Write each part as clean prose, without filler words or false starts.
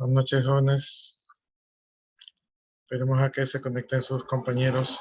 Buenas noches, jóvenes. Esperemos a que se conecten sus compañeros.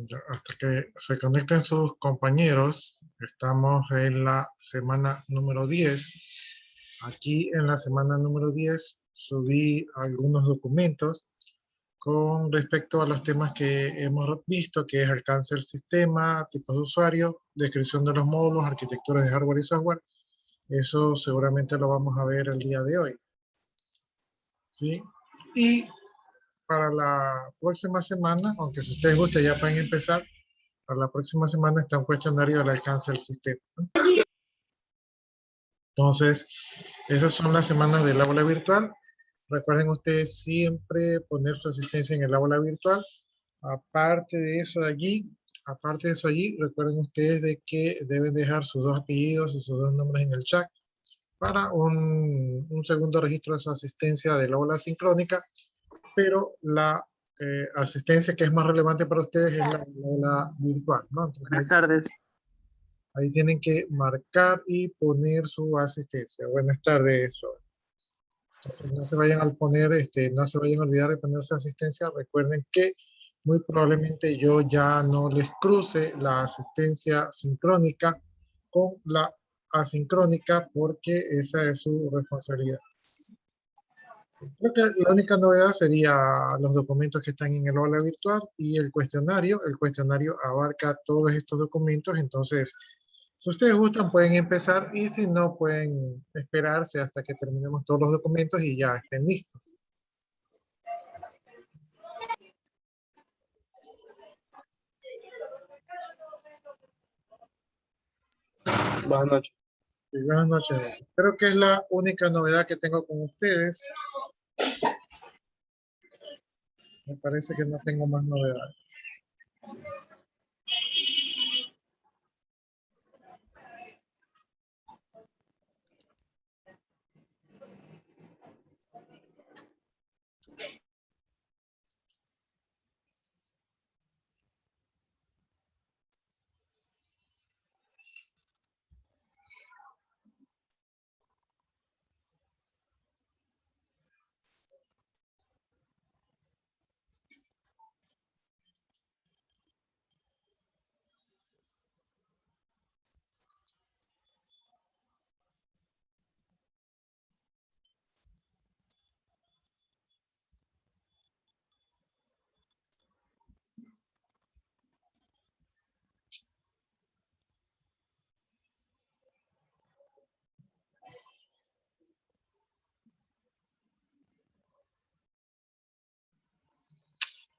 Ya, hasta que se conecten sus compañeros, estamos en la semana número 10. Aquí en la semana número 10 subí algunos documentos con respecto a los temas que hemos visto, que es alcance del sistema, tipos de usuario, descripción de los módulos, arquitecturas de hardware y software. Eso seguramente lo vamos a ver el día de hoy, ¿sí? Y para la próxima semana, aunque si ustedes gusten ya pueden empezar, para la próxima semana está un cuestionario del alcance del sistema. Entonces, esas son las semanas del aula virtual. Recuerden ustedes siempre poner su asistencia en el aula virtual. Aparte de eso allí, recuerden ustedes de que deben dejar sus dos apellidos y sus dos nombres en el chat para un segundo registro de su asistencia del aula sincrónica, pero la asistencia que es más relevante para ustedes es la aula virtual, ¿no? Entonces, Buenas tardes. ahí tienen que marcar y poner su asistencia. Buenas tardes. Entonces no se vayan a poner, no se vayan a olvidar de poner su asistencia. Recuerden que muy probablemente yo ya no les cruce la asistencia sincrónica con la asincrónica porque esa es su responsabilidad. Creo que la única novedad sería los documentos que están en el aula virtual y el cuestionario. El cuestionario abarca todos estos documentos, entonces si ustedes gustan pueden empezar y si no pueden esperarse hasta que terminemos todos los documentos y ya estén listos. Buenas noches. Y buenas noches. Creo que es la única novedad que tengo con ustedes. Me parece que no tengo más novedades.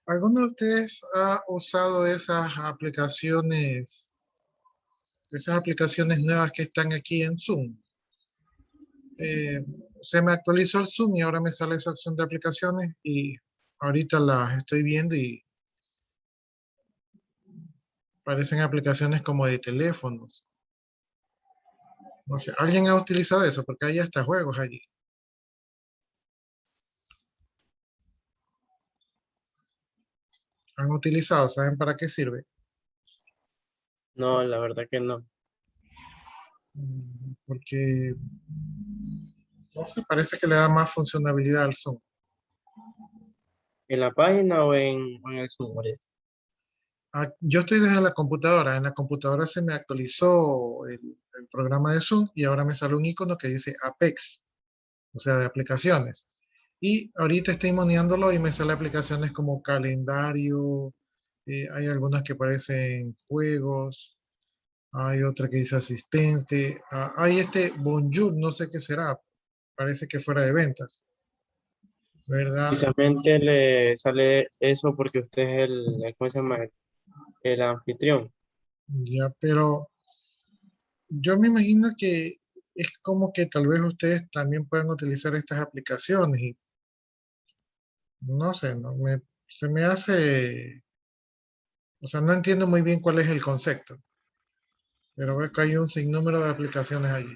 ¿Alguno de ustedes ha usado esas aplicaciones nuevas que están aquí en Zoom? Se me actualizó el Zoom y ahora me sale esa opción de aplicaciones y ahorita las estoy viendo y parecen aplicaciones como de teléfonos. No sé, ¿alguien ha utilizado eso? Porque hay hasta juegos allí. Han utilizado, ¿saben para qué sirve? No, la verdad que no. Porque, no sé, parece que le da más funcionalidad al Zoom. ¿En la página o en el Zoom? Ah, yo estoy desde la computadora. En la computadora se me actualizó el programa de Zoom y ahora me sale un icono que dice Apex, o sea, de aplicaciones. Y ahorita estoy moneándolo y me sale aplicaciones como calendario, hay algunas que parecen juegos, hay otra que dice asistente, hay este Bonjour, no sé qué será, parece que fuera de ventas, ¿verdad? Precisamente le sale eso porque usted es ¿cómo se llama? El anfitrión. Ya, pero yo me imagino que es como que tal vez ustedes también puedan utilizar estas aplicaciones y no sé, se me hace, o sea, no entiendo muy bien cuál es el concepto, pero veo que hay un sinnúmero de aplicaciones allí.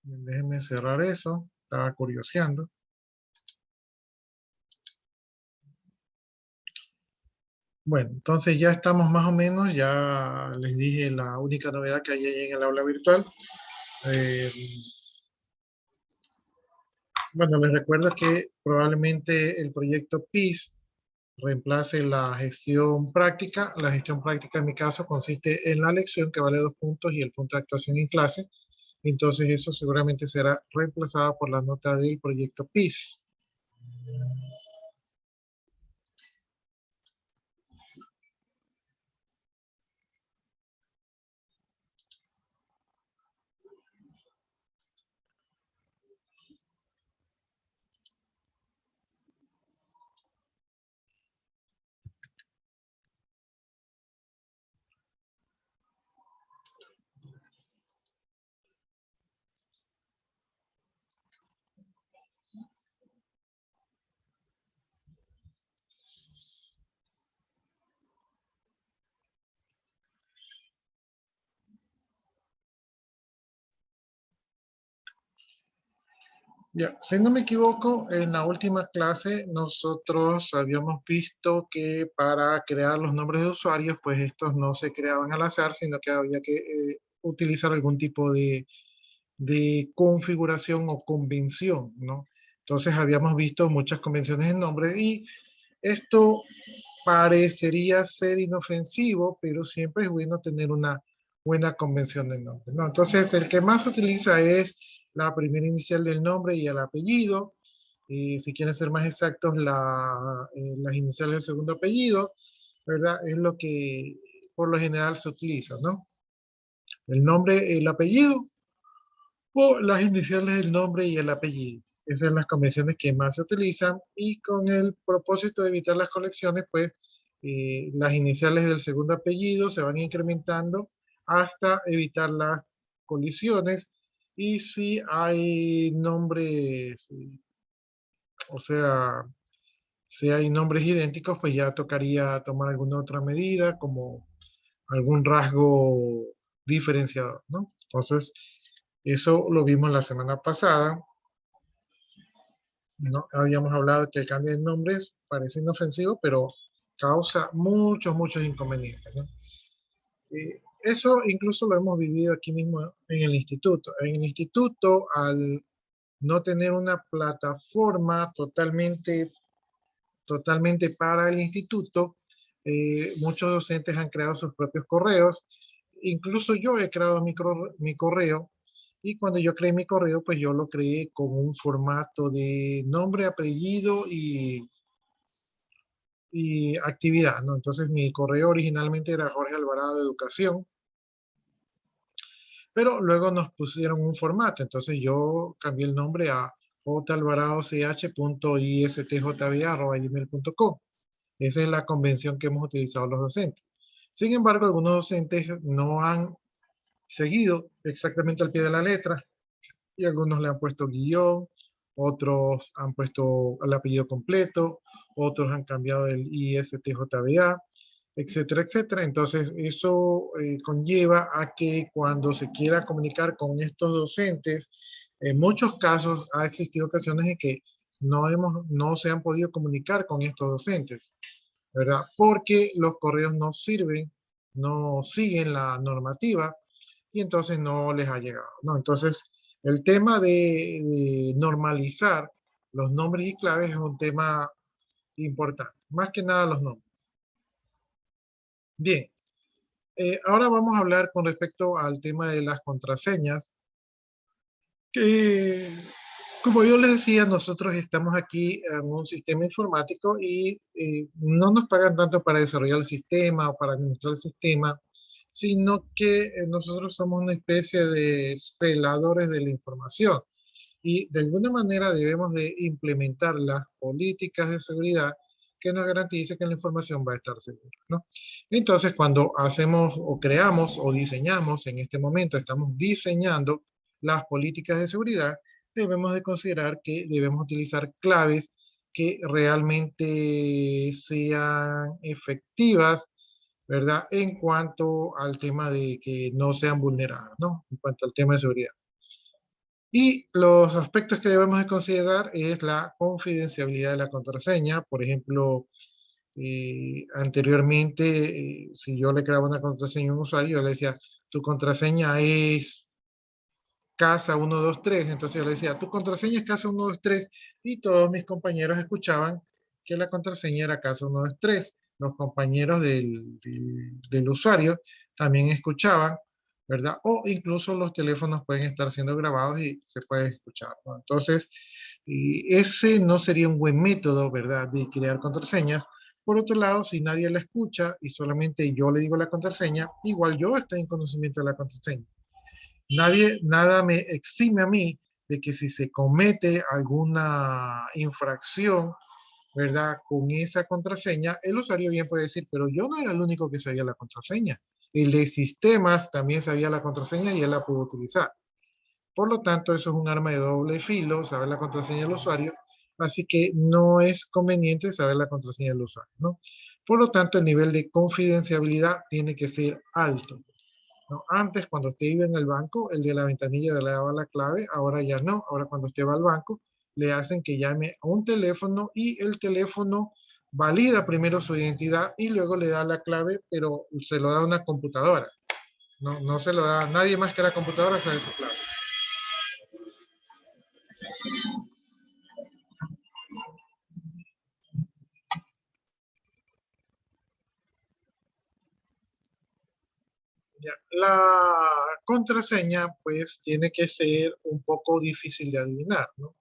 Déjenme cerrar eso, estaba curioseando. Bueno, entonces ya estamos más o menos, ya les dije la única novedad que hay ahí en el aula virtual. Eh, bueno, les recuerdo que probablemente el proyecto PIS reemplace la gestión práctica. La gestión práctica en mi caso consiste en la lección que vale 2 puntos y el punto de actuación en clase. Entonces eso seguramente será reemplazado por la nota del proyecto PIS. Ya, si no me equivoco, en la última clase nosotros habíamos visto que para crear los nombres de usuarios, pues estos no se creaban al azar, sino que había que utilizar algún tipo de configuración o convención, ¿no? Entonces habíamos visto muchas convenciones en nombre y esto parecería ser inofensivo, pero siempre es bueno tener una buena convención de nombre, ¿no? Entonces, el que más se utiliza es la primera inicial del nombre y el apellido. Y si quieren ser más exactos, las iniciales del segundo apellido, ¿verdad? Es lo que por lo general se utiliza, ¿no? El nombre, el apellido o las iniciales del nombre y el apellido. Esas son las convenciones que más se utilizan y con el propósito de evitar las colecciones, pues las iniciales del segundo apellido se van incrementando hasta evitar las colisiones y si hay nombres, o sea, si hay nombres idénticos, pues ya tocaría tomar alguna otra medida como algún rasgo diferenciador, ¿no? Entonces, eso lo vimos la semana pasada, ¿no? Habíamos hablado de que el cambio de nombres parece inofensivo, pero causa muchos inconvenientes, ¿no? Eso incluso lo hemos vivido aquí mismo en el instituto. En el instituto, al no tener una plataforma totalmente para el instituto, muchos docentes han creado sus propios correos. Incluso yo he creado mi correo y cuando yo creé mi correo, pues yo lo creé con un formato de nombre, apellido y actividad, ¿no? Entonces mi correo originalmente era Jorge Alvarado de Educación, pero luego nos pusieron un formato, entonces yo cambié el nombre a jalvaradoch.istjb@gmail.com. Esa es la convención que hemos utilizado los docentes. Sin embargo, algunos docentes no han seguido exactamente al pie de la letra y algunos le han puesto guión, otros han puesto el apellido completo, otros han cambiado el ISTJBA. etcétera, etcétera. Entonces, eso conlleva a que cuando se quiera comunicar con estos docentes, en muchos casos ha existido ocasiones en que no se han podido comunicar con estos docentes, ¿verdad? Porque los correos no sirven, no siguen la normativa y entonces no les ha llegado, ¿no? Entonces, el tema de normalizar los nombres y claves es un tema importante, más que nada los nombres. Bien, ahora vamos a hablar con respecto al tema de las contraseñas, que como yo les decía, nosotros estamos aquí en un sistema informático y no nos pagan tanto para desarrollar el sistema o para administrar el sistema, sino que nosotros somos una especie de celadores de la información y de alguna manera debemos de implementar las políticas de seguridad que nos garantice que la información va a estar segura, ¿no? Entonces, cuando hacemos o creamos o diseñamos, en este momento estamos diseñando las políticas de seguridad, debemos de considerar que debemos utilizar claves que realmente sean efectivas, ¿verdad? En cuanto al tema de que no sean vulneradas, ¿no? En cuanto al tema de seguridad. Y los aspectos que debemos de considerar es la confidencialidad de la contraseña. Por ejemplo, anteriormente, si yo le creaba una contraseña a un usuario, yo le decía, tu contraseña es casa 123. Entonces yo le decía, tu contraseña es casa 123. Y todos mis compañeros escuchaban que la contraseña era casa 123. Los compañeros del usuario también escuchaban, ¿verdad? O incluso los teléfonos pueden estar siendo grabados y se puede escuchar, ¿no? Entonces, y ese no sería un buen método, ¿verdad?, de crear contraseñas. Por otro lado, si nadie la escucha y solamente yo le digo la contraseña, igual yo estoy en conocimiento de la contraseña. Nada me exime a mí de que si se comete alguna infracción, ¿verdad? Con esa contraseña, el usuario bien puede decir, pero yo no era el único que sabía la contraseña. El de sistemas también sabía la contraseña y él la pudo utilizar. Por lo tanto, eso es un arma de doble filo, saber la contraseña del usuario, así que no es conveniente saber la contraseña del usuario, ¿no? Por lo tanto, el nivel de confidencialidad tiene que ser alto, ¿no? Antes, cuando usted iba en el banco, el de la ventanilla le daba la clave, ahora ya no. Ahora cuando usted va al banco, le hacen que llame a un teléfono y el teléfono valida primero su identidad y luego le da la clave, pero se lo da a una computadora. No se lo da a nadie más que la computadora sabe su clave. Ya. La contraseña, pues, tiene que ser un poco difícil de adivinar, ¿no?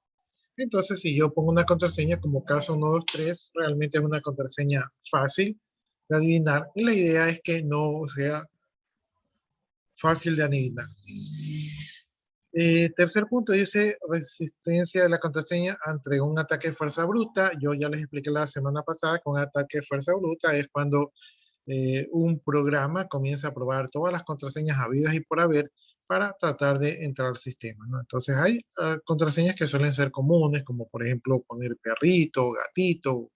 Entonces, si yo pongo una contraseña como caso 123, realmente es una contraseña fácil de adivinar. Y la idea es que no sea fácil de adivinar. Tercer punto dice resistencia de la contraseña ante un ataque de fuerza bruta. Yo ya les expliqué la semana pasada que un ataque de fuerza bruta es cuando un programa comienza a probar todas las contraseñas habidas y por haber para tratar de entrar al sistema, ¿no? Entonces hay contraseñas que suelen ser comunes, como por ejemplo poner perrito, gatito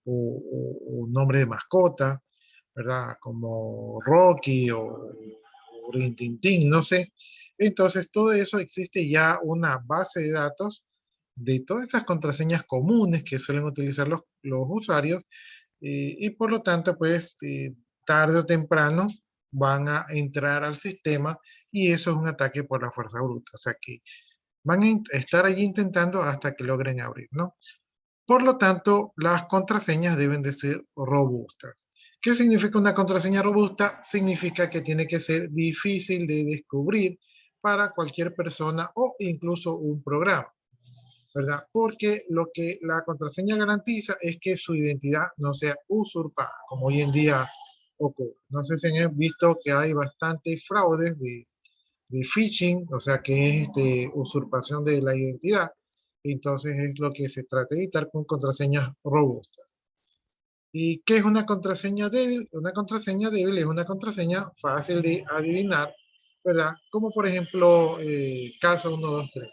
o nombre de mascota, ¿verdad? Como Rocky o Rintintín, no sé. Entonces todo eso existe ya una base de datos de todas esas contraseñas comunes que suelen utilizar los usuarios y por lo tanto, pues tarde o temprano van a entrar al sistema y eso es un ataque por la fuerza bruta. O sea que van a estar allí intentando hasta que logren abrir, ¿no? Por lo tanto, las contraseñas deben de ser robustas. ¿Qué significa una contraseña robusta? Significa que tiene que ser difícil de descubrir para cualquier persona o incluso un programa, ¿verdad? Porque lo que la contraseña garantiza es que su identidad no sea usurpada, como hoy en día ocurre. No sé si han visto que hay bastantes fraudes de phishing, o sea, que es usurpación de la identidad. Entonces es lo que se trata de evitar con contraseñas robustas. ¿Y qué es una contraseña débil? Una contraseña débil es una contraseña fácil de adivinar, ¿verdad? Como por ejemplo, caso 123.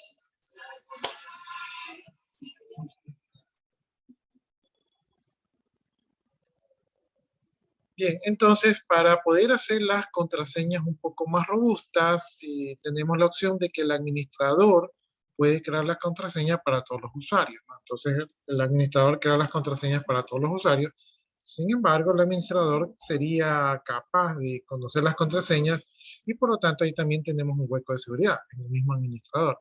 Bien, entonces para poder hacer las contraseñas un poco más robustas, tenemos la opción de que el administrador puede crear las contraseñas para todos los usuarios, ¿no? Entonces el administrador crea las contraseñas para todos los usuarios. Sin embargo, el administrador sería capaz de conocer las contraseñas y por lo tanto ahí también tenemos un hueco de seguridad en el mismo administrador.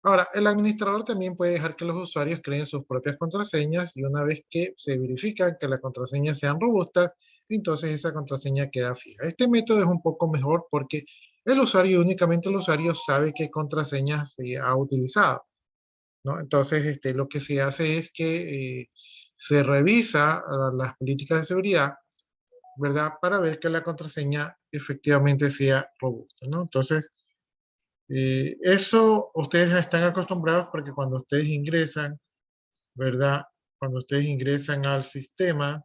Ahora, el administrador también puede dejar que los usuarios creen sus propias contraseñas y una vez que se verifica que las contraseñas sean robustas, entonces esa contraseña queda fija. Este método es un poco mejor porque el usuario, únicamente el usuario, sabe qué contraseña se ha utilizado, ¿no? Entonces, lo que se hace es que se revisa las políticas de seguridad, ¿verdad? Para ver que la contraseña efectivamente sea robusta, ¿no? Entonces, eso ustedes ya están acostumbrados porque cuando ustedes ingresan, ¿verdad? Cuando ustedes ingresan al sistema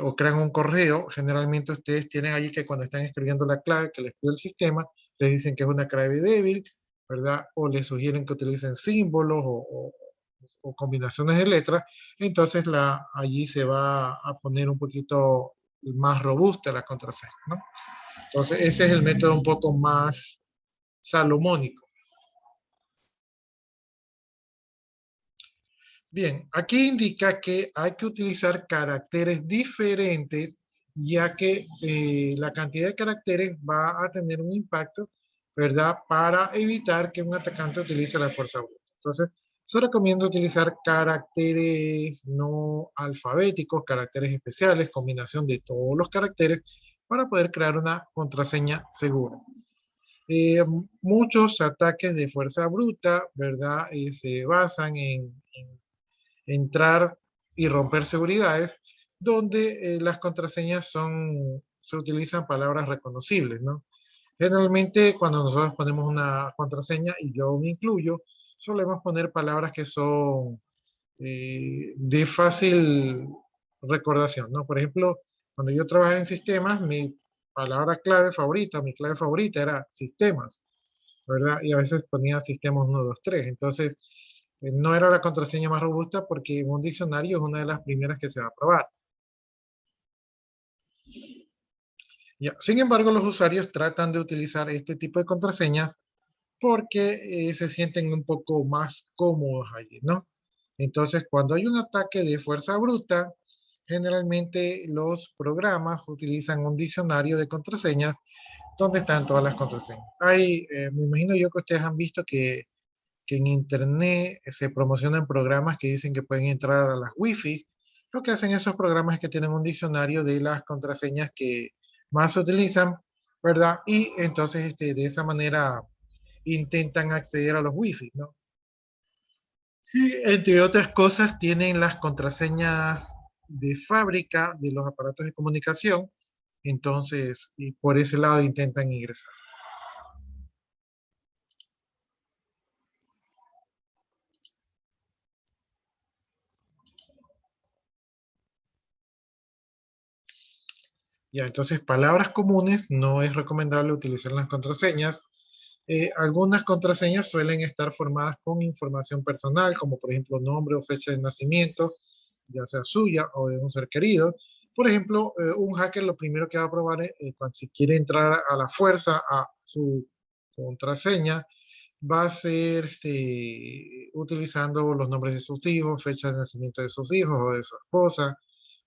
o crean un correo, generalmente ustedes tienen allí que cuando están escribiendo la clave que les pide el sistema, les dicen que es una clave débil, ¿verdad? O les sugieren que utilicen símbolos o combinaciones de letras. Entonces allí se va a poner un poquito más robusta la contraseña, ¿no? Entonces ese es el método un poco más salomónico. Bien, aquí indica que hay que utilizar caracteres diferentes, ya que la cantidad de caracteres va a tener un impacto, ¿verdad? Para evitar que un atacante utilice la fuerza bruta. Entonces, se recomienda utilizar caracteres no alfabéticos, caracteres especiales, combinación de todos los caracteres para poder crear una contraseña segura. Muchos ataques de fuerza bruta, ¿verdad? Se basan en entrar y romper seguridades, donde las contraseñas se utilizan palabras reconocibles, ¿no? Generalmente cuando nosotros ponemos una contraseña, y yo me incluyo, solemos poner palabras que son de fácil recordación, ¿no? Por ejemplo, cuando yo trabajaba en sistemas, mi palabra clave favorita, mi clave favorita era sistemas, ¿verdad? Y a veces ponía sistemas 1, 2, 3. Entonces, no era la contraseña más robusta porque en un diccionario es una de las primeras que se va a probar. Ya. Sin embargo, los usuarios tratan de utilizar este tipo de contraseñas porque se sienten un poco más cómodos allí, ¿no? Entonces, cuando hay un ataque de fuerza bruta, generalmente los programas utilizan un diccionario de contraseñas donde están todas las contraseñas. Me imagino yo que ustedes han visto que en Internet se promocionan programas que dicen que pueden entrar a las Wi-Fi. Lo que hacen esos programas es que tienen un diccionario de las contraseñas que más se utilizan, ¿verdad? Y entonces de esa manera intentan acceder a los Wi-Fi, ¿no? Y entre otras cosas tienen las contraseñas de fábrica de los aparatos de comunicación, entonces y por ese lado intentan ingresar. Ya, entonces palabras comunes no es recomendable utilizar las contraseñas. Algunas contraseñas suelen estar formadas con información personal, como por ejemplo nombre o fecha de nacimiento, ya sea suya o de un ser querido. Por ejemplo, un hacker lo primero que va a probar es, cuando si quiere entrar a la fuerza a su contraseña, va a ser utilizando los nombres de sus hijos, fechas de nacimiento de sus hijos o de su esposa,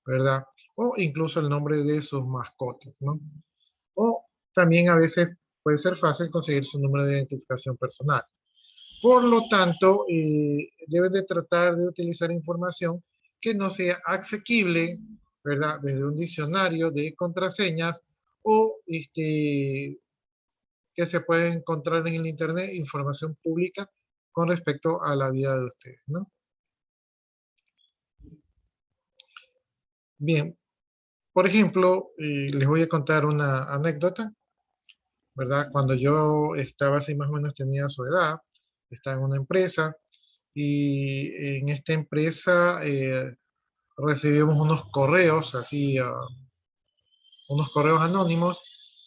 ¿verdad? O incluso el nombre de sus mascotas, ¿no? O también a veces puede ser fácil conseguir su número de identificación personal. Por lo tanto, deben de tratar de utilizar información que no sea asequible, ¿verdad? Desde un diccionario de contraseñas o que se puede encontrar en el Internet, información pública con respecto a la vida de ustedes, ¿no? Bien, por ejemplo, les voy a contar una anécdota, ¿verdad? Cuando yo estaba así más o menos tenía su edad, estaba en una empresa y en esta empresa recibimos unos correos, así, unos correos anónimos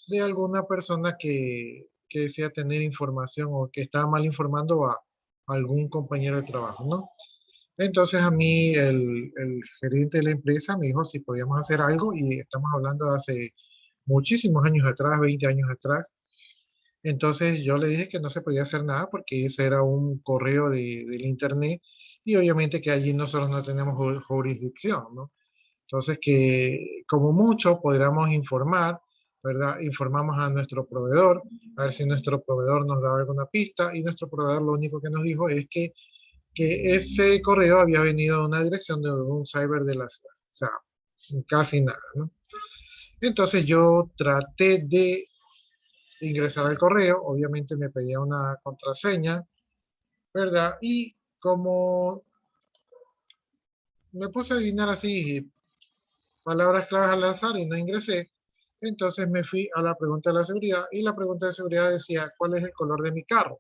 de alguna persona que desea tener información o que estaba mal informando a algún compañero de trabajo, ¿no? Entonces a mí el gerente de la empresa me dijo si podíamos hacer algo y estamos hablando de hace muchísimos años atrás, 20 años atrás. Entonces yo le dije que no se podía hacer nada porque ese era un correo del internet y obviamente que allí nosotros no tenemos jurisdicción, ¿no? Entonces que como mucho podríamos informar, ¿verdad? Informamos a nuestro proveedor, a ver si nuestro proveedor nos da alguna pista y nuestro proveedor lo único que nos dijo es que ese correo había venido a una dirección de un cyber de la ciudad. O sea, casi nada, ¿no? Entonces yo traté de ingresar al correo, obviamente me pedía una contraseña, ¿verdad? Y como me puse a adivinar así palabras claves al azar y no ingresé, entonces me fui a la pregunta de la seguridad y la pregunta de seguridad decía, ¿cuál es el color de mi carro?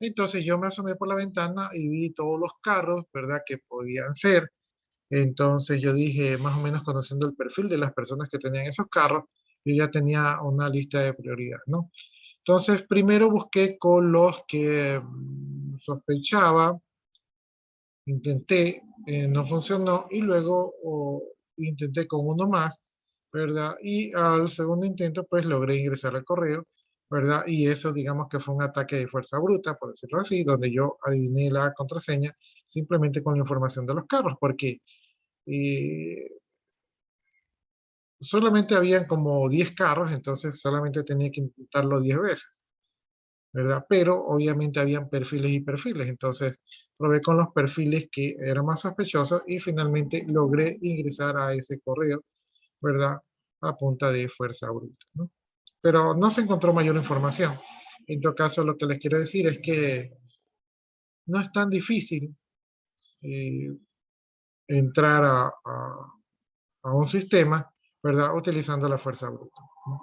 Entonces yo me asomé por la ventana y vi todos los carros, ¿verdad? Que podían ser. Entonces yo dije, más o menos conociendo el perfil de las personas que tenían esos carros, yo ya tenía una lista de prioridad, ¿no? Entonces primero busqué con los que sospechaba, intenté, no funcionó, y luego intenté con uno más, ¿verdad? Y al segundo intento, pues logré ingresar al correo, ¿verdad? Y eso, digamos que fue un ataque de fuerza bruta, por decirlo así, donde yo adiviné la contraseña simplemente con la información de los carros, porque eh, solamente habían como 10 carros, entonces solamente tenía que intentarlo 10 veces, ¿verdad? Pero obviamente habían perfiles y perfiles, entonces probé con los perfiles que eran más sospechosos y finalmente logré ingresar a ese correo, ¿verdad? A punta de fuerza bruta, ¿no? Pero no se encontró mayor información. En todo caso, lo que les quiero decir es que no es tan difícil eh, entrar a un sistema, ¿verdad? Utilizando la fuerza bruta, ¿no?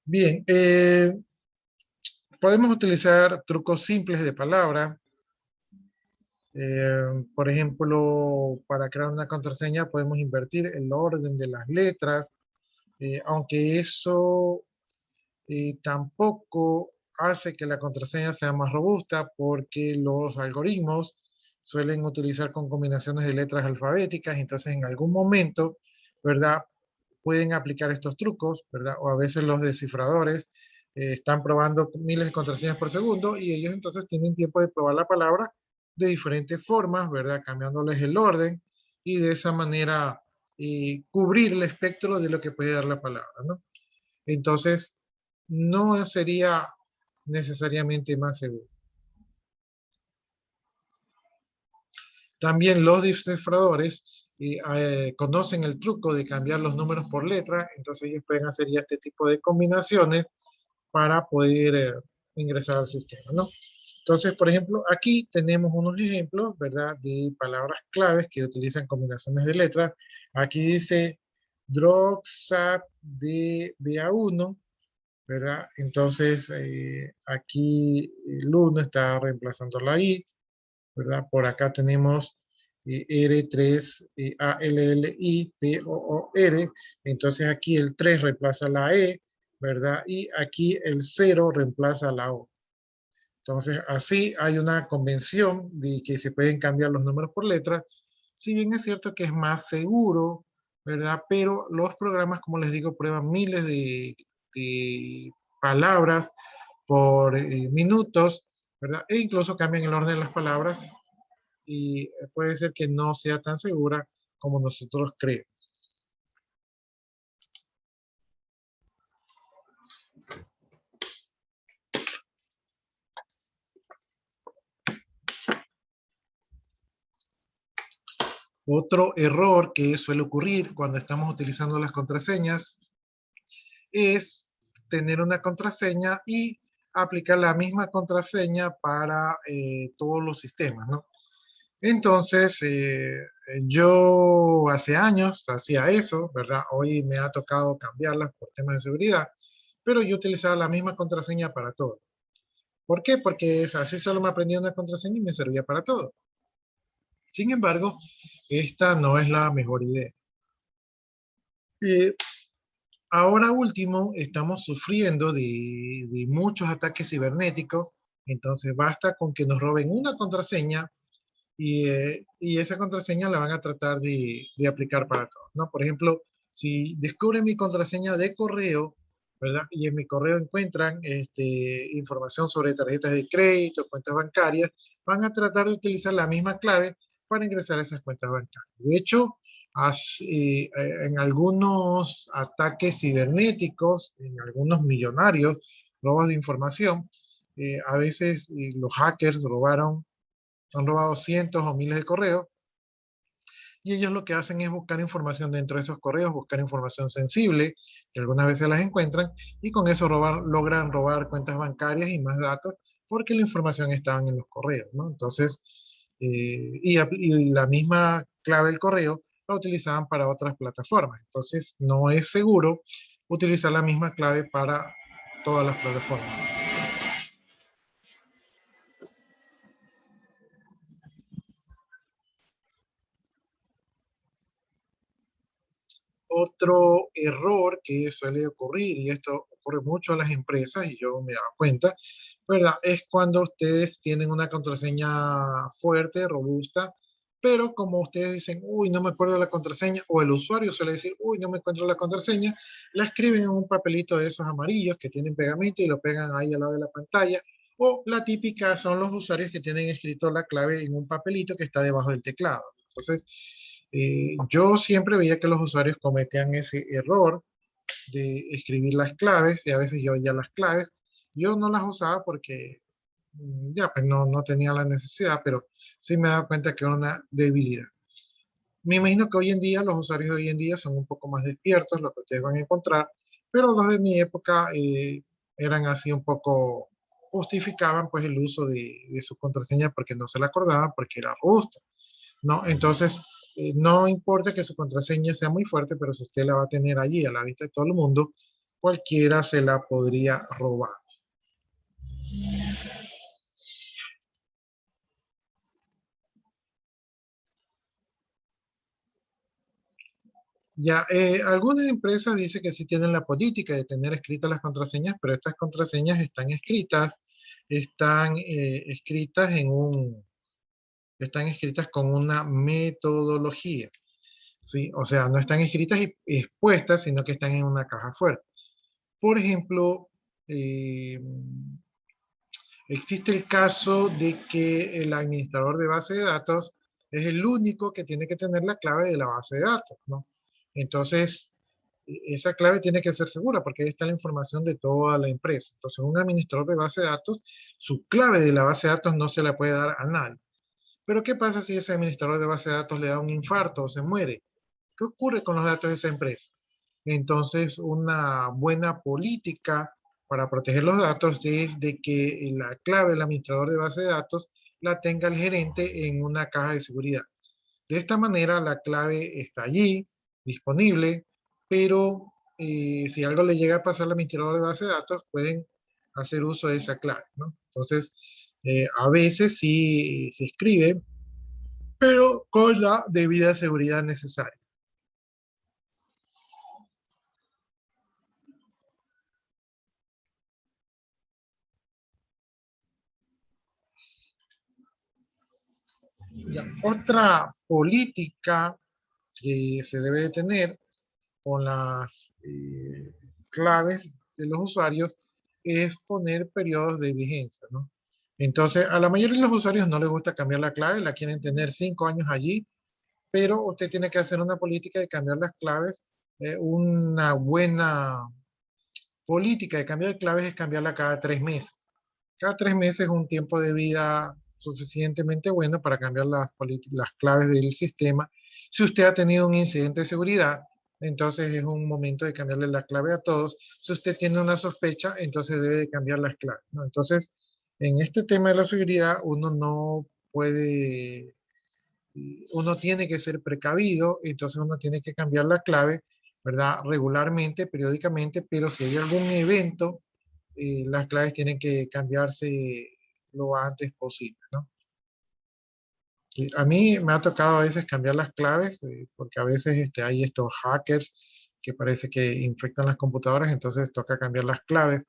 Bien, podemos utilizar trucos simples de palabra. Por ejemplo, para crear una contraseña podemos invertir el orden de las letras, aunque eso tampoco hace que la contraseña sea más robusta porque los algoritmos suelen utilizar con combinaciones de letras alfabéticas, entonces en algún momento, ¿verdad? Pueden aplicar estos trucos, ¿verdad? O a veces los descifradores están probando miles de contraseñas por segundo y ellos entonces tienen tiempo de probar la palabra de diferentes formas, ¿verdad? Cambiándoles el orden y de esa manera cubrir el espectro de lo que puede dar la palabra, ¿no? Entonces, no sería necesariamente más seguro. También los descifradores conocen el truco de cambiar los números por letra, entonces ellos pueden hacer ya este tipo de combinaciones para poder ingresar al sistema, ¿no? Entonces, por ejemplo, aquí tenemos unos ejemplos, ¿verdad? De palabras claves que utilizan combinaciones de letras. Aquí dice Droxap de BA1, ¿verdad? Entonces, aquí el 1 está reemplazando la I, ¿verdad? Por acá tenemos R3, ALLI, POOR, entonces aquí el 3 reemplaza la E, ¿verdad? Y aquí el 0 reemplaza la O. Entonces, así hay una convención de que se pueden cambiar los números por letras, si bien es cierto que es más seguro, ¿verdad? Pero los programas, como les digo, prueban miles de palabras por minutos, ¿verdad? E incluso cambian el orden de las palabras y puede ser que no sea tan segura como nosotros creemos. Otro error que suele ocurrir cuando estamos utilizando las contraseñas es tener una contraseña y aplicar la misma contraseña para todos los sistemas, ¿no? Entonces, yo hace años hacía eso, ¿verdad? Hoy me ha tocado cambiarlas por temas de seguridad, pero yo utilizaba la misma contraseña para todo. ¿Por qué? Porque así solo me aprendía una contraseña y me servía para todo. Sin embargo, esta no es la mejor idea. Eh, Ahora último, estamos sufriendo de muchos ataques cibernéticos, Entonces basta con que nos roben una contraseña y esa contraseña la van a tratar de aplicar para todos, ¿no? Por ejemplo, si descubren mi contraseña de correo, ¿verdad? Y en mi correo encuentran información sobre tarjetas de crédito, cuentas bancarias, van a tratar de utilizar la misma clave para ingresar a esas cuentas bancarias. De hecho, en algunos ataques cibernéticos, en algunos millonarios, robos de información, a veces los hackers han robado cientos o miles de correos y ellos lo que hacen es buscar información dentro de esos correos, buscar información sensible, que algunas veces las encuentran, y con eso logran robar cuentas bancarias y más datos, porque la información estaba en los correos, ¿no? Entonces, y la misma clave del correo la utilizaban para otras plataformas. Entonces, no es seguro utilizar la misma clave para todas las plataformas. Otro error que suele ocurrir, y esto ocurre mucho en las empresas, y yo me he dado cuenta, ¿verdad? Es cuando ustedes tienen una contraseña fuerte, robusta, pero como ustedes dicen, uy, no me acuerdo la contraseña, o el usuario suele decir, uy, no me encuentro la contraseña, la escriben en un papelito de esos amarillos que tienen pegamento y lo pegan ahí al lado de la pantalla, o la típica son los usuarios que tienen escrito la clave en un papelito que está debajo del teclado. Entonces, yo siempre veía que los usuarios cometían ese error de escribir las claves y a veces yo ya las claves. Yo no las usaba porque ya pues no tenía la necesidad, pero sí me daba cuenta que era una debilidad. Me imagino que hoy en día los usuarios de hoy en día son un poco más despiertos, lo que ustedes van a encontrar, pero los de mi época eran así un poco, justificaban pues el uso de su contraseña porque no se la acordaban porque era robusta. ¿No? Entonces, no importa que su contraseña sea muy fuerte, pero si usted la va a tener allí a la vista de todo el mundo, cualquiera se la podría robar. Ya, algunas empresas dicen que sí tienen la política de tener escritas las contraseñas, pero estas contraseñas están escritas están escritas con una metodología, ¿sí? O sea, no están escritas y expuestas, sino que están en una caja fuerte. Por ejemplo, eh, existe el caso de que el administrador de base de datos es el único que tiene que tener la clave de la base de datos, ¿no? Entonces, esa clave tiene que ser segura porque ahí está la información de toda la empresa. Entonces, un administrador de base de datos, su clave de la base de datos no se la puede dar a nadie. Pero, ¿qué pasa si ese administrador de base de datos le da un infarto o se muere? ¿Qué ocurre con los datos de esa empresa? Entonces, una buena política para proteger los datos es de que la clave del administrador de base de datos la tenga el gerente en una caja de seguridad. De esta manera, la clave está allí, disponible, pero si algo le llega a pasar al administrador de base de datos, pueden hacer uso de esa clave, ¿no? Entonces, a veces sí se escribe, pero con la debida seguridad necesaria. Ya, otra política que se debe de tener con las claves de los usuarios es poner periodos de vigencia, ¿no? Entonces, a la mayoría de los usuarios no les gusta cambiar la clave, la quieren tener 5 años allí, pero usted tiene que hacer una política de cambiar las claves. Una buena política de cambio de claves es cambiarla cada 3 meses. Cada 3 meses es un tiempo de vida suficientemente bueno para cambiar las claves del sistema. Si usted ha tenido un incidente de seguridad, entonces es un momento de cambiarle la clave a todos. Si usted tiene una sospecha, entonces debe de cambiar las claves, ¿no? Entonces, en este tema de la seguridad, uno no puede, uno tiene que ser precavido, entonces uno tiene que cambiar la clave, ¿verdad? Regularmente, periódicamente, pero si hay algún evento las claves tienen que cambiarse lo antes posible, ¿no? Y a mí me ha tocado a veces cambiar las claves, porque a veces hay estos hackers que parece que infectan las computadoras, entonces toca cambiar las claves.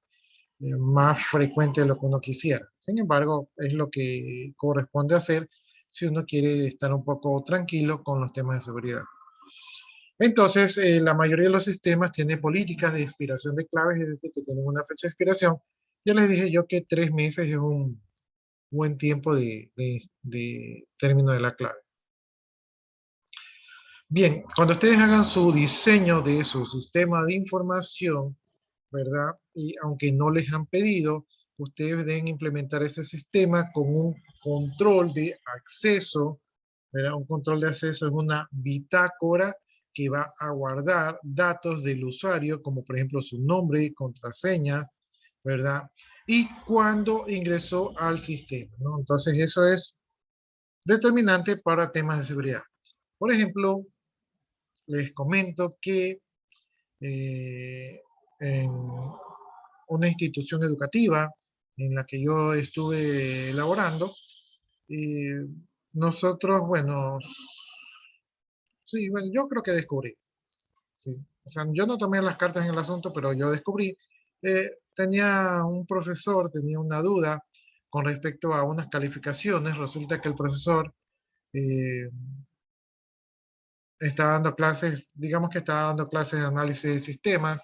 más frecuente de lo que uno quisiera. Sin embargo, es lo que corresponde hacer si uno quiere estar un poco tranquilo con los temas de seguridad. Entonces, la mayoría de los sistemas tiene políticas de expiración de claves, es decir, que tienen una fecha de expiración. Ya les dije yo que 3 meses es un buen tiempo de término de la clave. Bien, cuando ustedes hagan su diseño de su sistema de información, ¿verdad? Y aunque no les han pedido, ustedes deben implementar ese sistema con un control de acceso, ¿verdad? Un control de acceso es una bitácora que va a guardar datos del usuario, como por ejemplo su nombre, contraseña, ¿verdad? Y cuando ingresó al sistema, ¿no? Entonces eso es determinante para temas de seguridad. Por ejemplo, les comento que en una institución educativa en la que yo estuve elaborando, eh, nosotros, bueno, sí, bueno, yo creo que descubrí, sí. O sea, yo no tomé las cartas en el asunto, pero yo descubrí, tenía un profesor, tenía una duda con respecto a unas calificaciones. Resulta que el profesor eh, está dando clases, digamos que está dando clases de análisis de sistemas,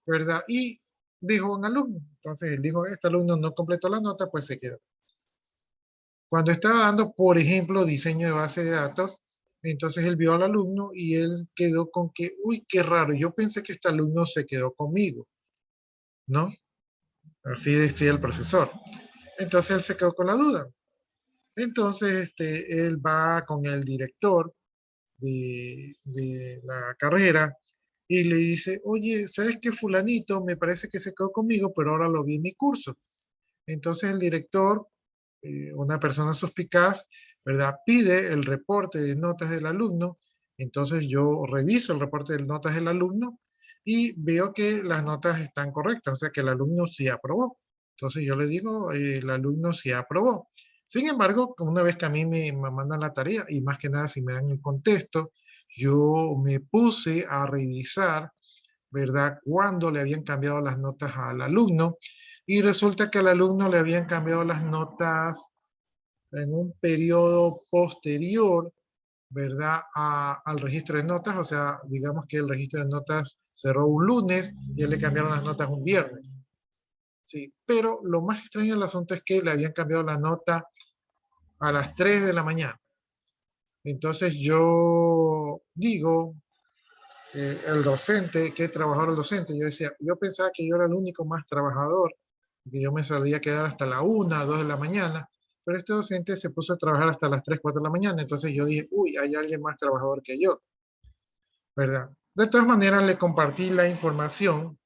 ¿verdad? Y dijo un alumno, entonces él dijo, este alumno no completó la nota, pues se quedó. Cuando estaba dando, por ejemplo, diseño de base de datos, entonces él vio al alumno y él quedó con que, uy, qué raro, yo pensé que este alumno se quedó conmigo, ¿no? Así decía el profesor. Entonces él se quedó con la duda. Entonces él va con el director de la carrera y le dice, oye, ¿sabes qué, fulanito? Me parece que se quedó conmigo, pero ahora lo vi en mi curso. Entonces el director, una persona suspicaz, ¿verdad? Pide el reporte de notas del alumno. Entonces yo reviso el reporte de notas del alumno y veo que las notas están correctas, o sea que el alumno sí aprobó. Entonces yo le digo, el alumno sí aprobó. Sin embargo, una vez que a mí me mandan la tarea, y más que nada si me dan el contexto, yo me puse a revisar, ¿verdad? Cuándo le habían cambiado las notas al alumno, y resulta que al alumno le habían cambiado las notas en un periodo posterior, ¿verdad? Al registro de notas, o sea, digamos que el registro de notas cerró un lunes y él le cambiaron las notas un viernes. Sí, pero lo más extraño del asunto es que le habían cambiado la nota a las 3 de la mañana. Entonces yo digo, el docente, que trabajador el docente, yo decía, yo pensaba que yo era el único más trabajador, que yo me salía a quedar hasta la 1, 2 de la mañana, pero este docente se puso a trabajar hasta las 3, 4 de la mañana, entonces yo dije, uy, hay alguien más trabajador que yo, ¿verdad? De todas maneras, le compartí la información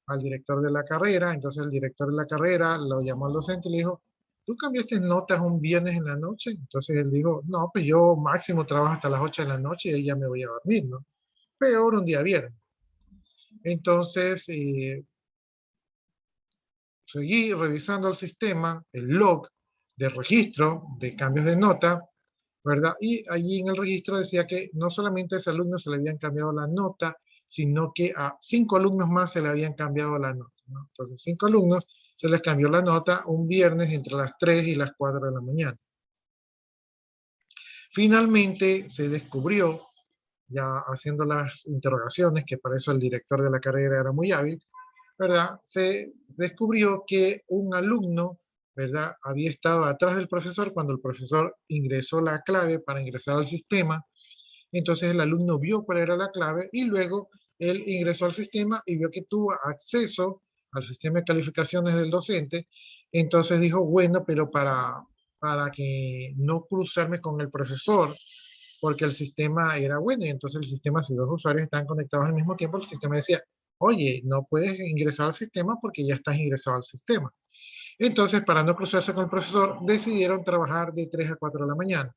al director de la carrera, entonces el director de la carrera lo llamó al docente y le dijo, ¿tú cambiaste notas un viernes en la noche? Entonces él dijo, no, pues yo máximo trabajo hasta las 8 de la noche y de ahí ya me voy a dormir, ¿no? Peor un día viernes. Entonces, seguí revisando el sistema, el log de registro de cambios de nota, ¿verdad? Y allí en el registro decía que no solamente a ese alumno se le habían cambiado la nota, sino que a 5 alumnos más se le habían cambiado la nota, ¿no? Entonces, 5 alumnos se les cambió la nota un viernes entre las 3 y las 4 de la mañana. Finalmente se descubrió, ya haciendo las interrogaciones, que para eso el director de la carrera era muy hábil, ¿verdad? Se descubrió que un alumno, ¿verdad? Había estado atrás del profesor cuando el profesor ingresó la clave para ingresar al sistema. Entonces el alumno vio cuál era la clave y luego él ingresó al sistema y vio que tuvo acceso al sistema de calificaciones del docente. Entonces dijo, bueno, pero para que no cruzarme con el profesor, porque el sistema era bueno, y entonces el sistema, si dos usuarios están conectados al mismo tiempo, el sistema decía, oye, no puedes ingresar al sistema porque ya estás ingresado al sistema. Entonces, para no cruzarse con el profesor, decidieron trabajar de 3 a 4 de la mañana.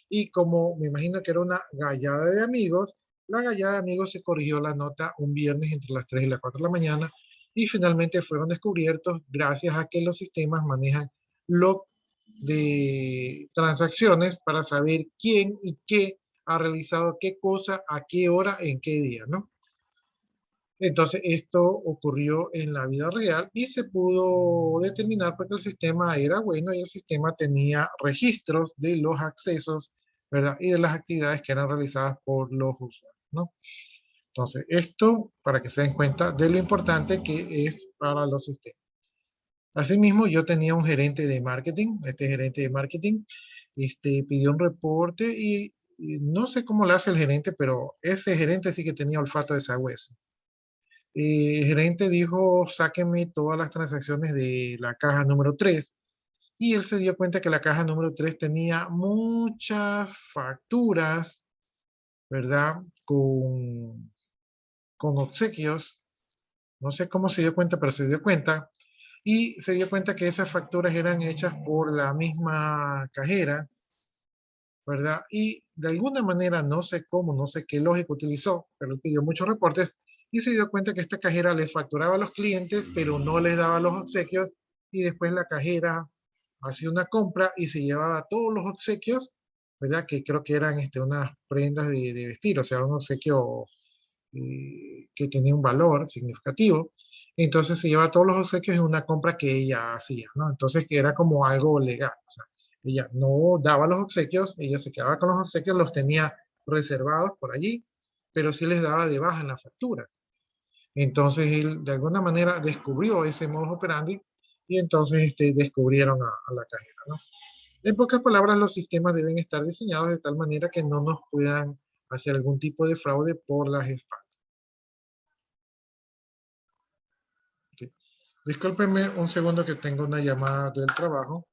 Y como me imagino que era una gallada de amigos, la gallada de amigos se corrigió la nota un viernes entre las 3 y las 4 de la mañana y finalmente fueron descubiertos gracias a que los sistemas manejan log de transacciones para saber quién y qué ha realizado qué cosa, a qué hora, en qué día, ¿no? Entonces, esto ocurrió en la vida real y se pudo determinar porque el sistema era bueno y el sistema tenía registros de los accesos, ¿verdad? Y de las actividades que eran realizadas por los usuarios, ¿no? Entonces, esto para que se den cuenta de lo importante que es para los sistemas. Asimismo, yo tenía un gerente de marketing, este gerente de marketing, pidió un reporte y no sé cómo lo hace el gerente, pero ese gerente sí que tenía olfato de sagüeso. El gerente dijo, sáquenme todas las transacciones de la caja número 3 y él se dio cuenta que la caja número 3 tenía muchas facturas, ¿verdad? Con obsequios. No sé cómo se dio cuenta, pero se dio cuenta. Y se dio cuenta que esas facturas eran hechas por la misma cajera, ¿verdad? Y de alguna manera, no sé cómo, no sé qué lógica utilizó, pero él pidió muchos reportes y se dio cuenta que esta cajera les facturaba a los clientes, pero no les daba los obsequios y después la cajera hacía una compra y se llevaba todos los obsequios, ¿verdad? Que creo que eran unas prendas de vestir, o sea, un obsequio que tenía un valor significativo. Entonces se lleva todos los obsequios en una compra que ella hacía, ¿no? Entonces que era como algo legal. O sea, ella no daba los obsequios, ella se quedaba con los obsequios, los tenía reservados por allí, pero sí les daba de baja en la factura. Entonces él de alguna manera descubrió ese modus operandi y entonces descubrieron a la cajera, ¿no? En pocas palabras, los sistemas deben estar diseñados de tal manera que no nos puedan hacer algún tipo de fraude por las espaldas. ¿Sí? Discúlpenme un segundo que tengo una llamada del trabajo.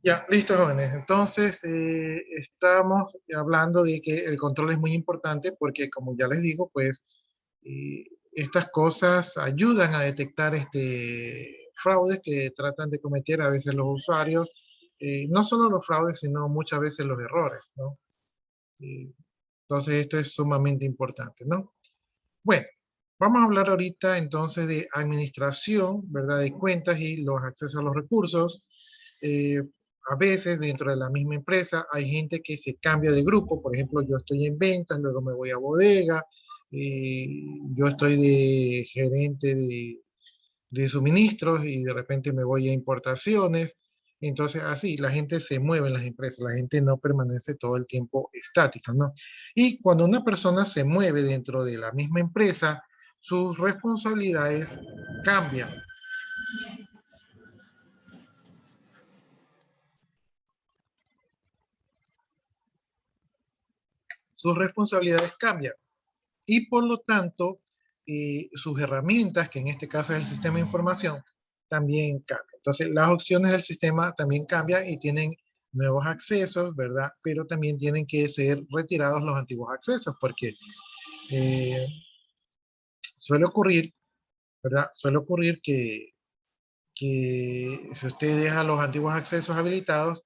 Ya, listo, jóvenes. Entonces, estamos hablando de que el control es muy importante porque, como ya les digo, pues eh, estas cosas ayudan a detectar fraudes que tratan de cometer a veces los usuarios. No solo los fraudes, sino muchas veces los errores, ¿no? Eh, entonces, esto es sumamente importante, ¿no? Bueno, vamos a hablar ahorita entonces de administración, ¿verdad? De cuentas y los accesos a los recursos. Eh, a veces dentro de la misma empresa hay gente que se cambia de grupo. Por ejemplo, yo estoy en ventas, luego me voy a bodega, eh, yo estoy de gerente de suministros y de repente me voy a importaciones. Entonces, así, la gente se mueve en las empresas, la gente no permanece todo el tiempo estática, ¿no? Y cuando una persona se mueve dentro de la misma empresa, sus responsabilidades cambian. sus responsabilidades cambian y por lo tanto sus herramientas, que en este caso es el sistema de información, también cambian. Entonces las opciones del sistema también cambian y tienen nuevos accesos, ¿verdad? Pero también tienen que ser retirados los antiguos accesos porque eh, suele ocurrir, ¿verdad? Suele ocurrir que si usted deja los antiguos accesos habilitados,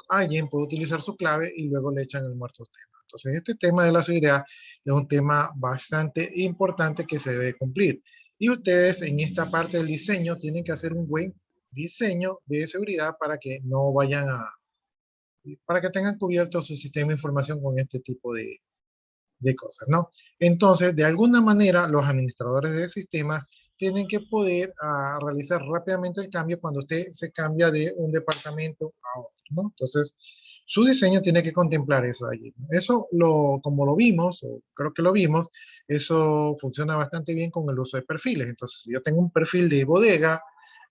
alguien puede utilizar su clave y luego le echan el muerto a usted. Entonces, este tema de la seguridad es un tema bastante importante que se debe cumplir. Y ustedes en esta parte del diseño tienen que hacer un buen diseño de seguridad para que no vayan para que tengan cubierto su sistema de información con este tipo de cosas, ¿no? Entonces, de alguna manera, los administradores de sistemas tienen que poder realizar rápidamente el cambio cuando usted se cambia de un departamento a otro, ¿no? Entonces, su diseño tiene que contemplar eso de allí. Eso, como lo vimos, o creo que lo vimos, eso funciona bastante bien con el uso de perfiles. Entonces, si yo tengo un perfil de bodega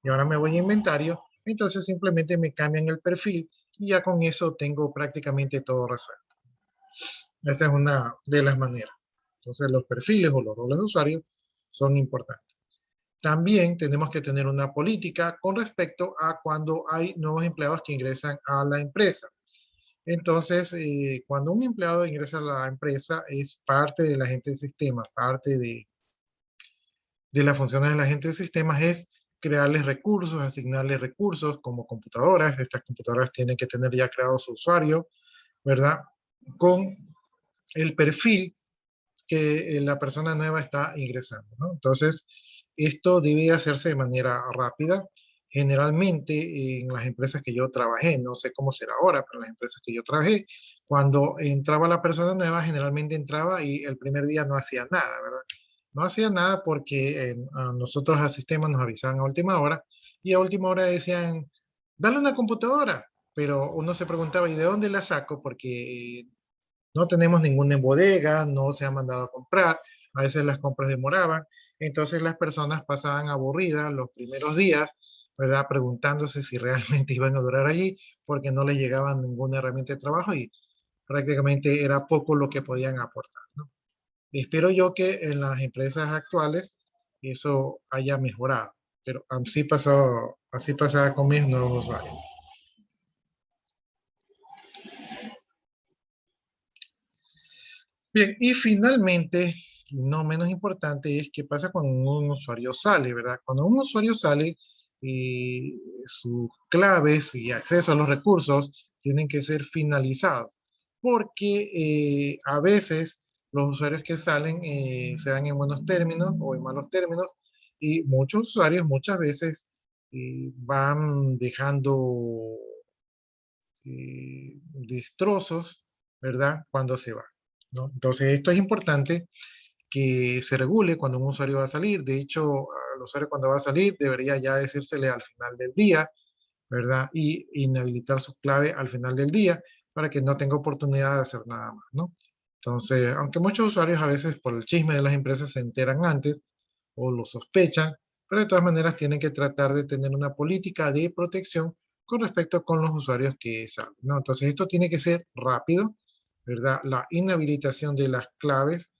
y ahora me voy a inventario, entonces simplemente me cambian el perfil y ya con eso tengo prácticamente todo resuelto. Esa es una de las maneras. Entonces, los perfiles o los roles de usuario son importantes. También tenemos que tener una política con respecto a cuando hay nuevos empleados que ingresan a la empresa. Entonces, cuando un empleado ingresa a la empresa, es parte de la gente de sistemas, parte de las funciones de la gente de sistemas es crearles recursos, asignarles recursos como computadoras. Estas computadoras tienen que tener ya creado su usuario, ¿verdad? Con el perfil que la persona nueva está ingresando, ¿no? Entonces, esto debe hacerse de manera rápida. Generalmente, en las empresas que yo trabajé, no sé cómo será ahora, pero en las empresas que yo trabajé, cuando entraba la persona nueva, generalmente entraba y el primer día no hacía nada, ¿verdad? No hacía nada porque a nosotros al sistema nos avisaban a última hora y a última hora decían, dale una computadora, pero uno se preguntaba, ¿y de dónde la saco? Porque no tenemos ninguna en bodega, no se ha mandado a comprar, a veces las compras demoraban, entonces las personas pasaban aburridas los primeros días, ¿verdad? Preguntándose si realmente iban a durar allí, porque no les llegaba ninguna herramienta de trabajo y prácticamente era poco lo que podían aportar, ¿no? Espero yo que en las empresas actuales eso haya mejorado, pero así pasaba con mis nuevos usuarios. Bien, y finalmente, no menos importante, es qué pasa cuando un usuario sale, ¿verdad? Cuando un usuario sale, sus claves y acceso a los recursos tienen que ser finalizados, porque a veces los usuarios que salen se dan en buenos términos o en malos términos, y muchos usuarios muchas veces van dejando destrozos, ¿verdad? Cuando se va, ¿no? Entonces, esto es importante que se regule cuando un usuario va a salir. De hecho, al usuario cuando va a salir debería ya decírsele al final del día, ¿verdad? Y inhabilitar su clave al final del día para que no tenga oportunidad de hacer nada más, ¿no? Entonces, aunque muchos usuarios a veces por el chisme de las empresas se enteran antes o lo sospechan, pero de todas maneras tienen que tratar de tener una política de protección con respecto con los usuarios que salen, ¿no? Entonces esto tiene que ser rápido, ¿verdad? La inhabilitación de las claves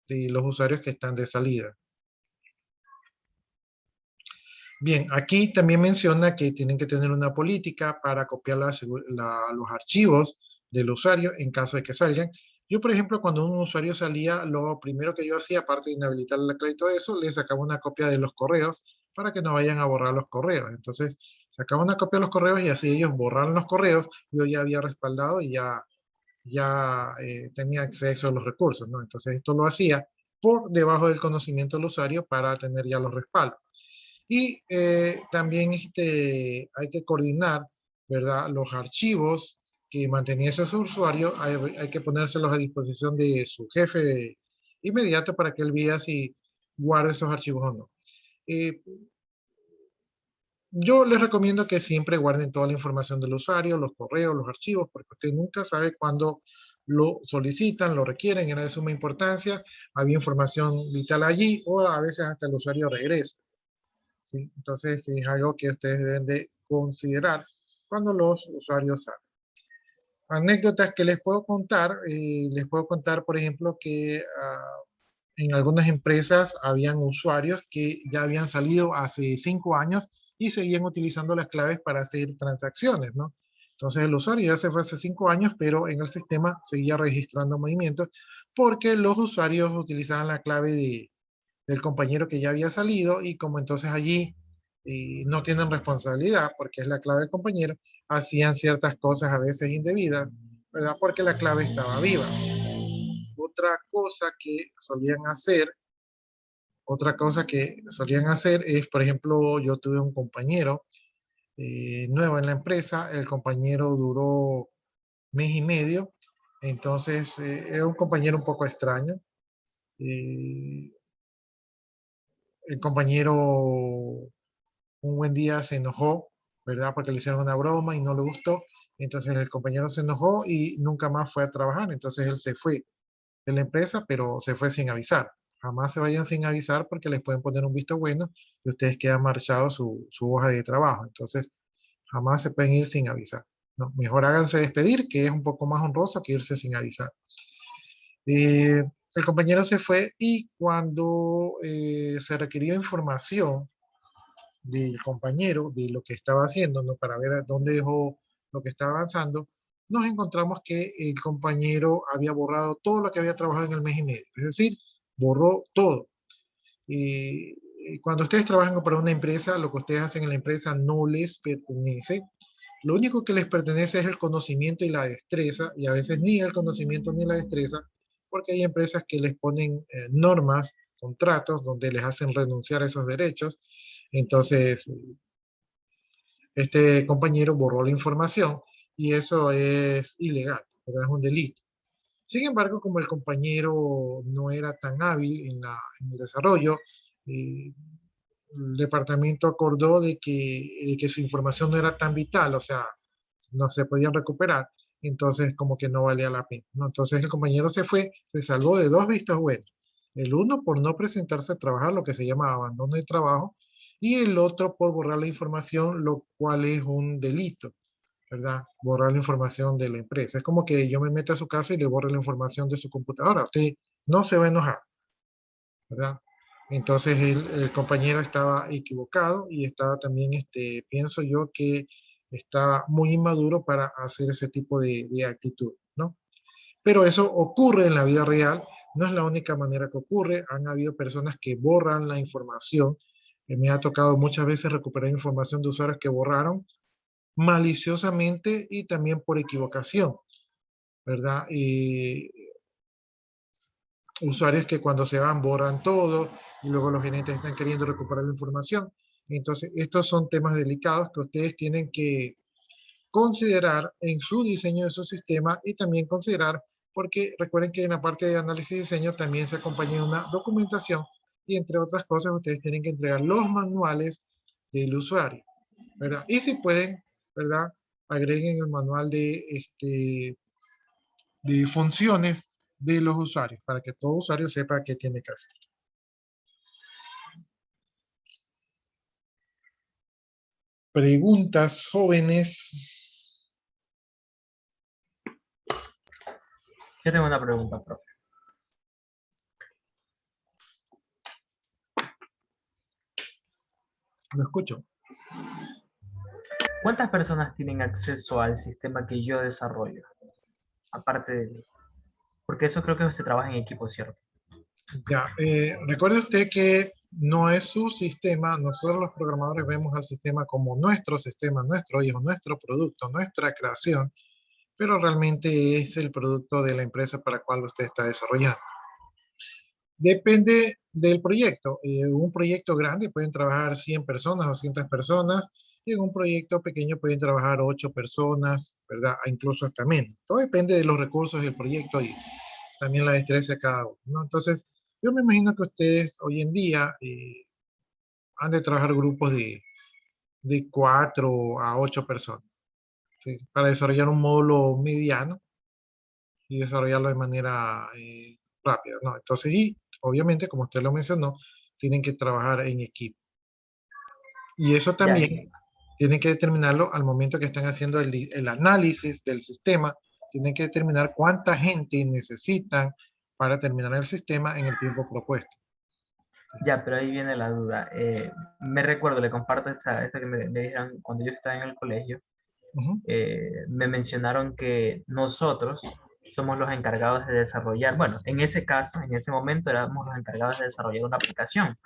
de los usuarios que están de salida. Bien, aquí también menciona que tienen que tener una política para copiar los archivos del usuario en caso de que salgan. Yo, por ejemplo, cuando un usuario salía, lo primero que yo hacía, aparte de inhabilitar la clave y todo eso, le sacaba una copia de los correos para que no vayan a borrar los correos. Entonces, sacaba una copia de los correos y así ellos borraron los correos. Yo ya había respaldado y ya tenía acceso a los recursos, ¿no? Entonces, esto lo hacía por debajo del conocimiento del usuario para tener ya los respaldos. Y también hay que coordinar, ¿verdad? Los archivos que mantenía ese usuario, hay que ponérselos a disposición de su jefe inmediato para que él vea si guarda esos archivos o no. Eh, yo les recomiendo que siempre guarden toda la información del usuario, los correos, los archivos, porque usted nunca sabe cuándo lo solicitan, lo requieren, era de suma importancia, había información vital allí o a veces hasta el usuario regresa. ¿Sí? Entonces, es algo que ustedes deben de considerar cuando los usuarios salen. Anécdotas que les puedo contar, por ejemplo, que en algunas empresas habían usuarios que ya habían salido hace 5 años y seguían utilizando las claves para hacer transacciones, ¿no? Entonces el usuario ya se fue hace 5 años, pero en el sistema seguía registrando movimientos porque los usuarios utilizaban la clave del compañero que ya había salido y como entonces allí no tienen responsabilidad porque es la clave del compañero, hacían ciertas cosas a veces indebidas, ¿verdad? Porque la clave estaba viva. Otra cosa que solían hacer, otra cosa que solían hacer es, por ejemplo, yo tuve un compañero nuevo en la empresa, el compañero duró mes y medio, entonces era un compañero un poco extraño. Eh, el compañero un buen día se enojó, ¿verdad? Porque le hicieron una broma y no le gustó. Entonces el compañero se enojó y nunca más fue a trabajar. Entonces él se fue de la empresa, pero se fue sin avisar. Jamás se vayan sin avisar porque les pueden poner un visto bueno y ustedes quedan marchados su hoja de trabajo. Entonces jamás se pueden ir sin avisar. ¿No? Mejor háganse despedir, que es un poco más honroso que irse sin avisar. El compañero se fue y cuando se requirió información del compañero, de lo que estaba haciendo, ¿no? Para ver a dónde dejó lo que estaba avanzando, nos encontramos que el compañero había borrado todo lo que había trabajado en el mes y medio. Es decir, borró todo. Cuando ustedes trabajan para una empresa, lo que ustedes hacen en la empresa no les pertenece. Lo único que les pertenece es el conocimiento y la destreza, y a veces ni el conocimiento ni la destreza, porque hay empresas que les ponen normas, contratos, donde les hacen renunciar a esos derechos. Entonces, este compañero borró la información y eso es ilegal, ¿verdad? Es un delito. Sin embargo, como el compañero no era tan hábil en el desarrollo, eh, el departamento acordó de que su información no era tan vital, o sea, no se podían recuperar, entonces como que no valía la pena, ¿no? Entonces el compañero se fue, se salvó de dos vistos buenos. El uno por no presentarse a trabajar, lo que se llama abandono de trabajo, y el otro por borrar la información, lo cual es un delito, ¿verdad? Borrar la información de la empresa. Es como que yo me meto a su casa y le borro la información de su computadora. Usted no se va a enojar, ¿verdad? Entonces el compañero estaba equivocado y estaba también, pienso yo que está muy inmaduro para hacer ese tipo de actitud, ¿no? Pero eso ocurre en la vida real, no es la única manera que ocurre. Han habido personas que borran la información. Me ha tocado muchas veces recuperar información de usuarios que borraron maliciosamente y también por equivocación, ¿verdad? Y usuarios que cuando se van borran todo y luego los gerentes están queriendo recuperar la información. Entonces, estos son temas delicados que ustedes tienen que considerar en su diseño de su sistema y también considerar, porque recuerden que en la parte de análisis y diseño también se acompaña una documentación y entre otras cosas ustedes tienen que entregar los manuales del usuario, ¿verdad? Y si pueden, ¿verdad? Agreguen el manual de funciones de los usuarios para que todo usuario sepa qué tiene que hacer. Preguntas, jóvenes. Yo tengo una pregunta, profe. Lo escucho. ¿Cuántas personas tienen acceso al sistema que yo desarrollo? Aparte de mí. Porque eso creo que se trabaja en equipo, ¿cierto? Ya, recuerde usted que no es su sistema, nosotros los programadores vemos al sistema como nuestro sistema, nuestro hijo, nuestro producto, nuestra creación, pero realmente es el producto de la empresa para la cual usted está desarrollando. Depende del proyecto. En un proyecto grande pueden trabajar 100 personas, 200 personas, y en un proyecto pequeño pueden trabajar 8 personas, ¿verdad? Incluso hasta menos. Todo depende de los recursos del proyecto y también la destreza de cada uno, ¿no? Entonces, yo me imagino que ustedes hoy en día han de trabajar grupos de 4 a 8 personas, ¿sí? Para desarrollar un módulo mediano y desarrollarlo de manera rápida, ¿no? Entonces, y obviamente, como usted lo mencionó, tienen que trabajar en equipo. Y eso Ya, también tienen que determinarlo al momento que están haciendo el análisis del sistema tienen que determinar cuánta gente necesitan para terminar el sistema en el tiempo propuesto. Ya, pero ahí viene la duda. Me recuerdo, le comparto esta que me dijeron cuando yo estaba en el colegio. Ujú. Me mencionaron que nosotros somos los encargados de desarrollar, bueno, en ese caso, en ese momento éramos los encargados de desarrollar una aplicación.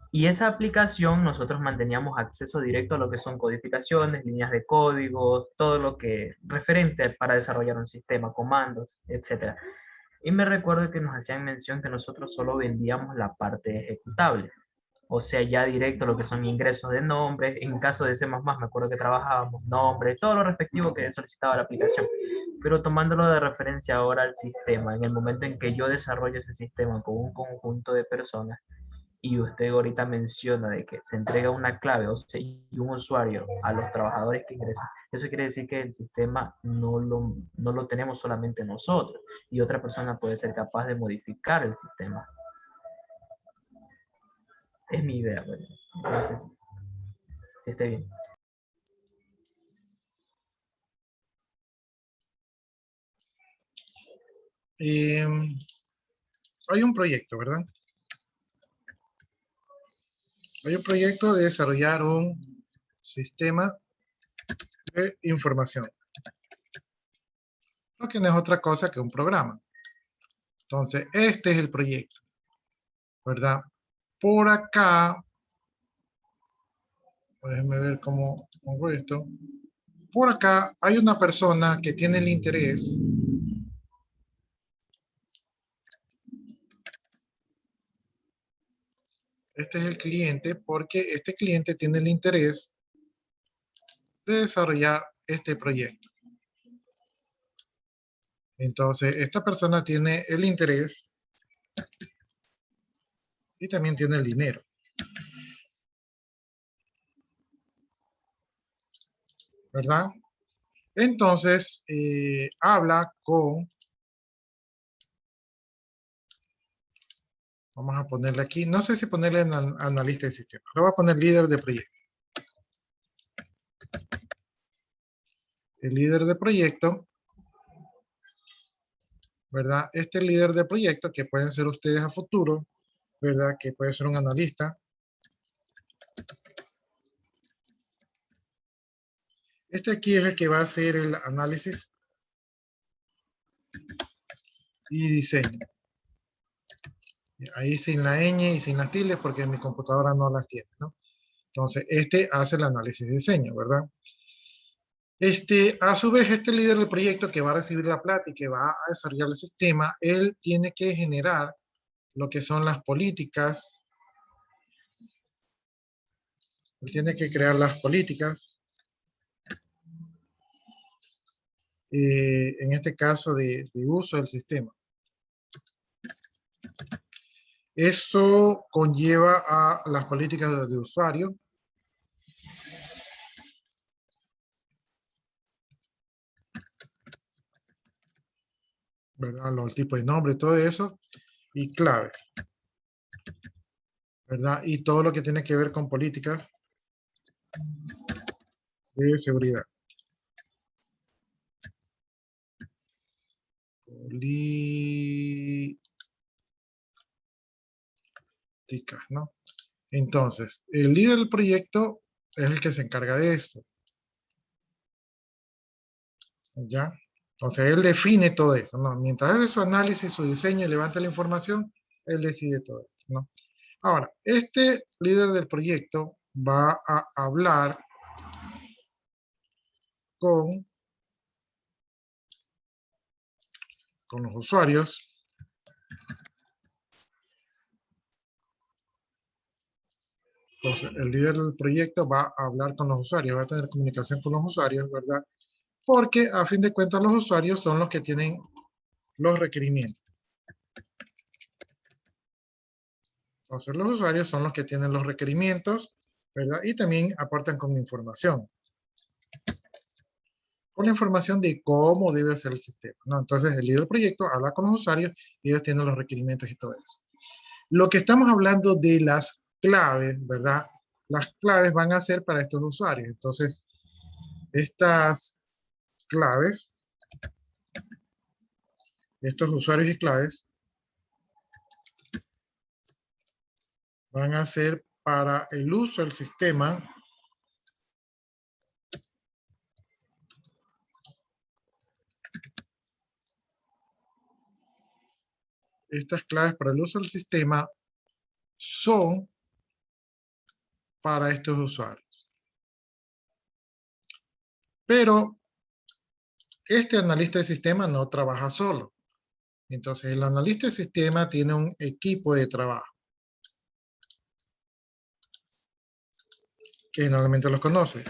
Y esa aplicación nosotros manteníamos acceso directo a lo que son codificaciones, líneas de códigos, todo lo que referente para desarrollar un sistema, comandos, etcétera. Y me recuerdo que nos hacían mención que nosotros solo vendíamos la parte ejecutable. O sea, ya directo lo que son ingresos de nombres. En caso de C++, me acuerdo que trabajábamos nombres, todo lo respectivo que solicitaba la aplicación. Pero tomándolo de referencia ahora al sistema, en el momento en que yo desarrollo ese sistema con un conjunto de personas, y usted ahorita menciona de que se entrega una clave o sea, y un usuario a los trabajadores que ingresan, eso quiere decir que el sistema no lo tenemos solamente nosotros y otra persona puede ser capaz de modificar el sistema. Es mi idea, ¿verdad? No sé si esté bien. Hay un proyecto, ¿verdad? Hay un proyecto de desarrollar un sistema de información. Lo que no es otra cosa que un programa. Entonces, este es el proyecto, ¿verdad? Por acá, déjenme ver cómo pongo esto. Por acá hay una persona que tiene el interés este es el cliente porque este cliente tiene el interés de desarrollar este proyecto. Entonces, esta persona tiene el interés y también tiene el dinero. ¿Verdad? Entonces, habla con, vamos a ponerle aquí, no sé si ponerle en analista de sistema, lo voy a poner líder de proyecto. El líder de proyecto, ¿verdad? Este líder de proyecto, que pueden ser ustedes a futuro, ¿verdad? Que puede ser un analista. Este aquí es el que va a hacer el análisis y diseño. Ahí sin la ñ y sin las tildes porque mi computadora no las tiene, ¿no? Entonces, este hace el análisis de diseño, ¿verdad? A su vez, este líder del proyecto que va a recibir la plata y que va a desarrollar el sistema, él tiene que generar lo que son las políticas. Él tiene que crear las políticas. En este caso de uso del sistema. Eso conlleva a las políticas de usuario. ¿Verdad? Los tipos de nombre, todo eso. Y claves. ¿Verdad? Y todo lo que tiene que ver con políticas de seguridad. Políticas, ¿no? Entonces, el líder del proyecto es el que se encarga de esto. ¿Ya? Entonces, él define todo eso, ¿no? Mientras hace su análisis, su diseño y levanta la información, él decide todo esto, ¿no? Ahora, este líder del proyecto va a hablar con los usuarios. Entonces, el líder del proyecto va a hablar con los usuarios, va a tener comunicación con los usuarios, ¿verdad? Porque a fin de cuentas los usuarios son los que tienen los requerimientos. Entonces, los usuarios son los que tienen los requerimientos, ¿verdad? Y también aportan con información. Con la información de cómo debe ser el sistema, ¿no? Entonces, el líder del proyecto habla con los usuarios y ellos tienen los requerimientos y todo eso. Lo que estamos hablando de las claves, ¿verdad? Las claves van a ser para estos usuarios. Entonces, estas claves estos usuarios y claves van a ser para el uso del sistema estas claves para el uso del sistema son para estos usuarios. Pero este analista de sistema no trabaja solo. Entonces, el analista de sistema tiene un equipo de trabajo, que normalmente los conoce.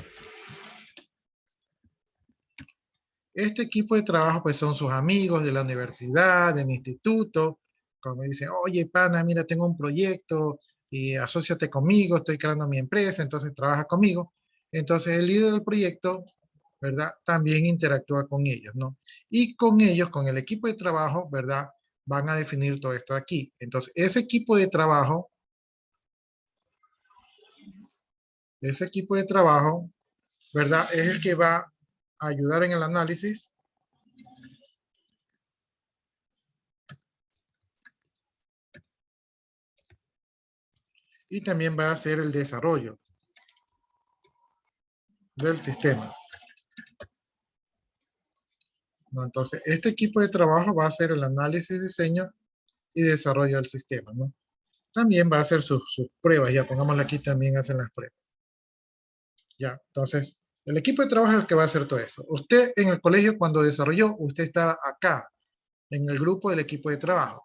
Este equipo de trabajo, pues, son sus amigos de la universidad, del instituto, como dicen, oye, pana, mira, tengo un proyecto, y asóciate conmigo, estoy creando mi empresa, entonces trabaja conmigo. Entonces, el líder del proyecto, ¿verdad? También interactúa con ellos, ¿no? Y con ellos, con el equipo de trabajo, ¿verdad? Van a definir todo esto aquí. Entonces, ese equipo de trabajo, ¿verdad? Es el que va a ayudar en el análisis y también va a hacer el desarrollo del sistema, ¿no? Entonces, este equipo de trabajo va a hacer el análisis, diseño y desarrollo del sistema, ¿no? También va a hacer sus pruebas, ya pongámosle aquí, también hacen las pruebas. Ya, entonces, el equipo de trabajo es el que va a hacer todo eso. Usted en el colegio cuando desarrolló, usted estaba acá, en el grupo del equipo de trabajo.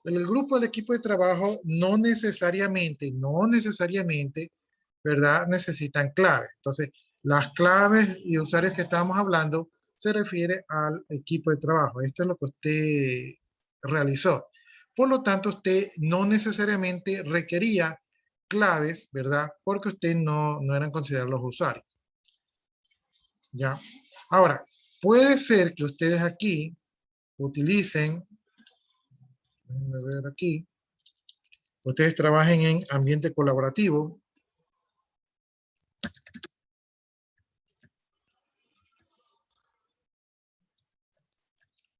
En el grupo del equipo de trabajo no necesariamente, ¿verdad? Necesitan claves. Entonces, las claves y usuarios que estábamos hablando se refiere al equipo de trabajo. Esto es lo que usted realizó. Por lo tanto, usted no necesariamente requería claves, ¿verdad? Porque usted no eran considerados los usuarios. ¿Ya? Ahora, puede ser que ustedes aquí utilicen, déjenme ver aquí, ustedes trabajen en ambiente colaborativo.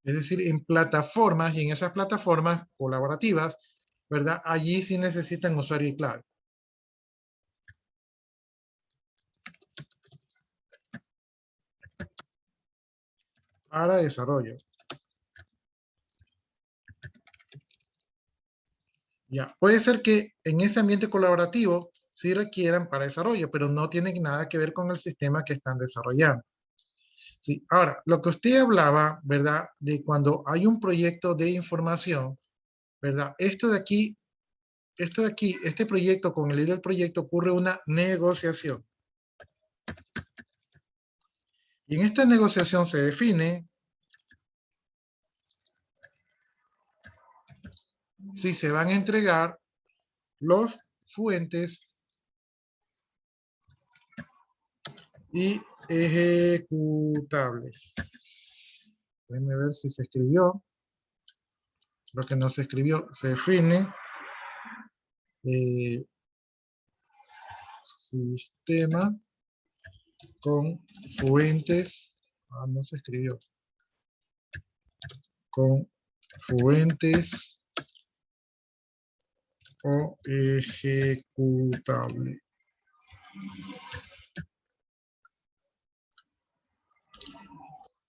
Es decir, en plataformas, y en esas plataformas colaborativas, ¿verdad? Allí sí necesitan usuario y clave. Para desarrollo. Ya, puede ser que en ese ambiente colaborativo sí requieran para desarrollo, pero no tiene nada que ver con el sistema que están desarrollando. Sí, ahora, lo que usted hablaba, ¿verdad? De cuando hay un proyecto de información, ¿verdad? Este proyecto, con el líder del proyecto ocurre una negociación. Y en esta negociación se define si se van a entregar los fuentes y ejecutables. Déjenme ver si se escribió. Lo que no se escribió, se define sistema con fuentes. No se escribió. Con fuentes o ejecutable.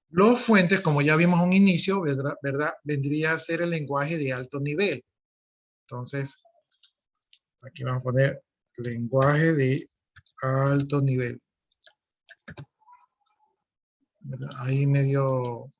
Los fuentes, como ya vimos a un inicio, ¿verdad? Vendría a ser el lenguaje de alto nivel. Entonces, aquí vamos a poner lenguaje de alto nivel. ¿Verdad? Ahí medio...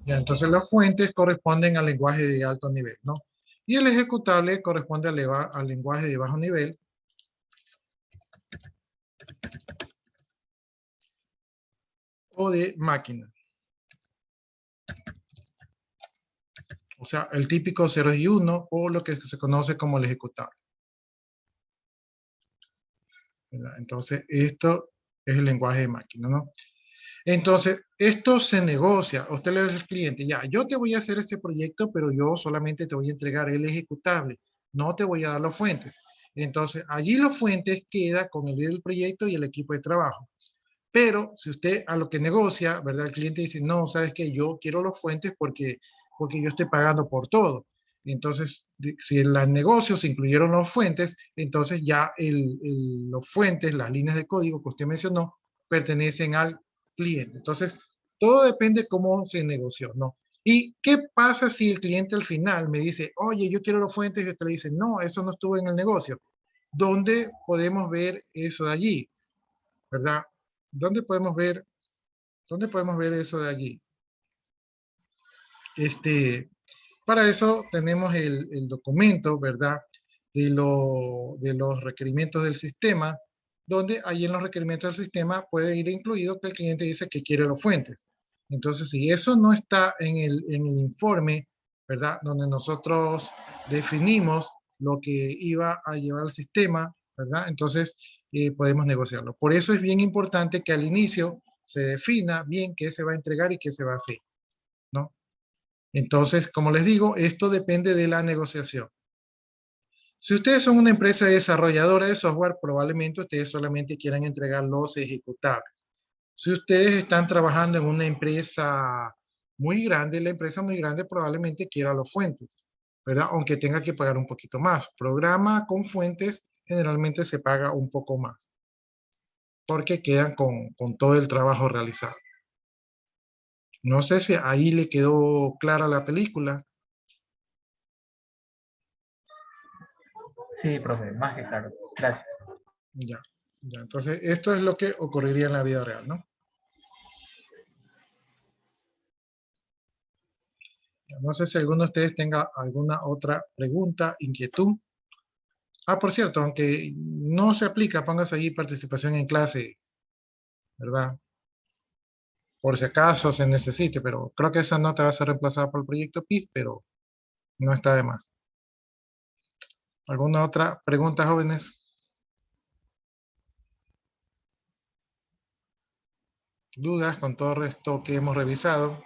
Ya, entonces las fuentes corresponden al lenguaje de alto nivel, ¿no? Y el ejecutable corresponde al lenguaje de bajo nivel. O de máquina. O sea, el típico 0 y 1 o lo que se conoce como el ejecutable. ¿Verdad? Entonces, esto es el lenguaje de máquina, ¿no? Entonces, esto se negocia. Usted le dice al cliente, ya, yo te voy a hacer este proyecto, pero yo solamente te voy a entregar el ejecutable. No te voy a dar las fuentes. Entonces, allí las fuentes queda con el líder del proyecto y el equipo de trabajo. Pero si usted a lo que negocia, ¿verdad? El cliente dice, no, sabes que yo quiero las fuentes porque yo estoy pagando por todo. Entonces, si en los negocios se incluyeron las fuentes, entonces ya los fuentes, las líneas de código que usted mencionó, pertenecen al cliente. Entonces, todo depende cómo se negoció, ¿no? ¿Y qué pasa si el cliente al final me dice, oye, yo quiero las fuentes, y usted le dice, no, eso no estuvo en el negocio? ¿Dónde podemos ver eso de allí? ¿Verdad? ¿Dónde podemos ver, dónde podemos ver eso de allí? Para eso tenemos el documento, ¿verdad? De los requerimientos del sistema, donde ahí en los requerimientos del sistema puede ir incluido que el cliente dice que quiere las fuentes. Entonces, si eso no está en el informe, ¿verdad? Donde nosotros definimos lo que iba a llevar al sistema, ¿verdad? Entonces, podemos negociarlo. Por eso es bien importante que al inicio se defina bien qué se va a entregar y qué se va a hacer, ¿no? Entonces, como les digo, esto depende de la negociación. Si ustedes son una empresa desarrolladora de software, probablemente ustedes solamente quieran entregar los ejecutables. Si ustedes están trabajando en una empresa muy grande, la empresa muy grande probablemente quiera los fuentes, ¿verdad? Aunque tenga que pagar un poquito más. Programa con fuentes generalmente se paga un poco más, porque quedan con todo el trabajo realizado. No sé si ahí le quedó clara la película. Sí, profe, más que claro. Gracias. Ya, ya. Entonces, esto es lo que ocurriría en la vida real, ¿no? No sé si alguno de ustedes tenga alguna otra pregunta, inquietud. Ah, por cierto, aunque no se aplica, póngase ahí participación en clase, ¿verdad? Por si acaso se necesite, pero creo que esa nota va a ser reemplazada por el proyecto PIS, pero no está de más. ¿Alguna otra pregunta, jóvenes? ¿Dudas con todo esto que hemos revisado?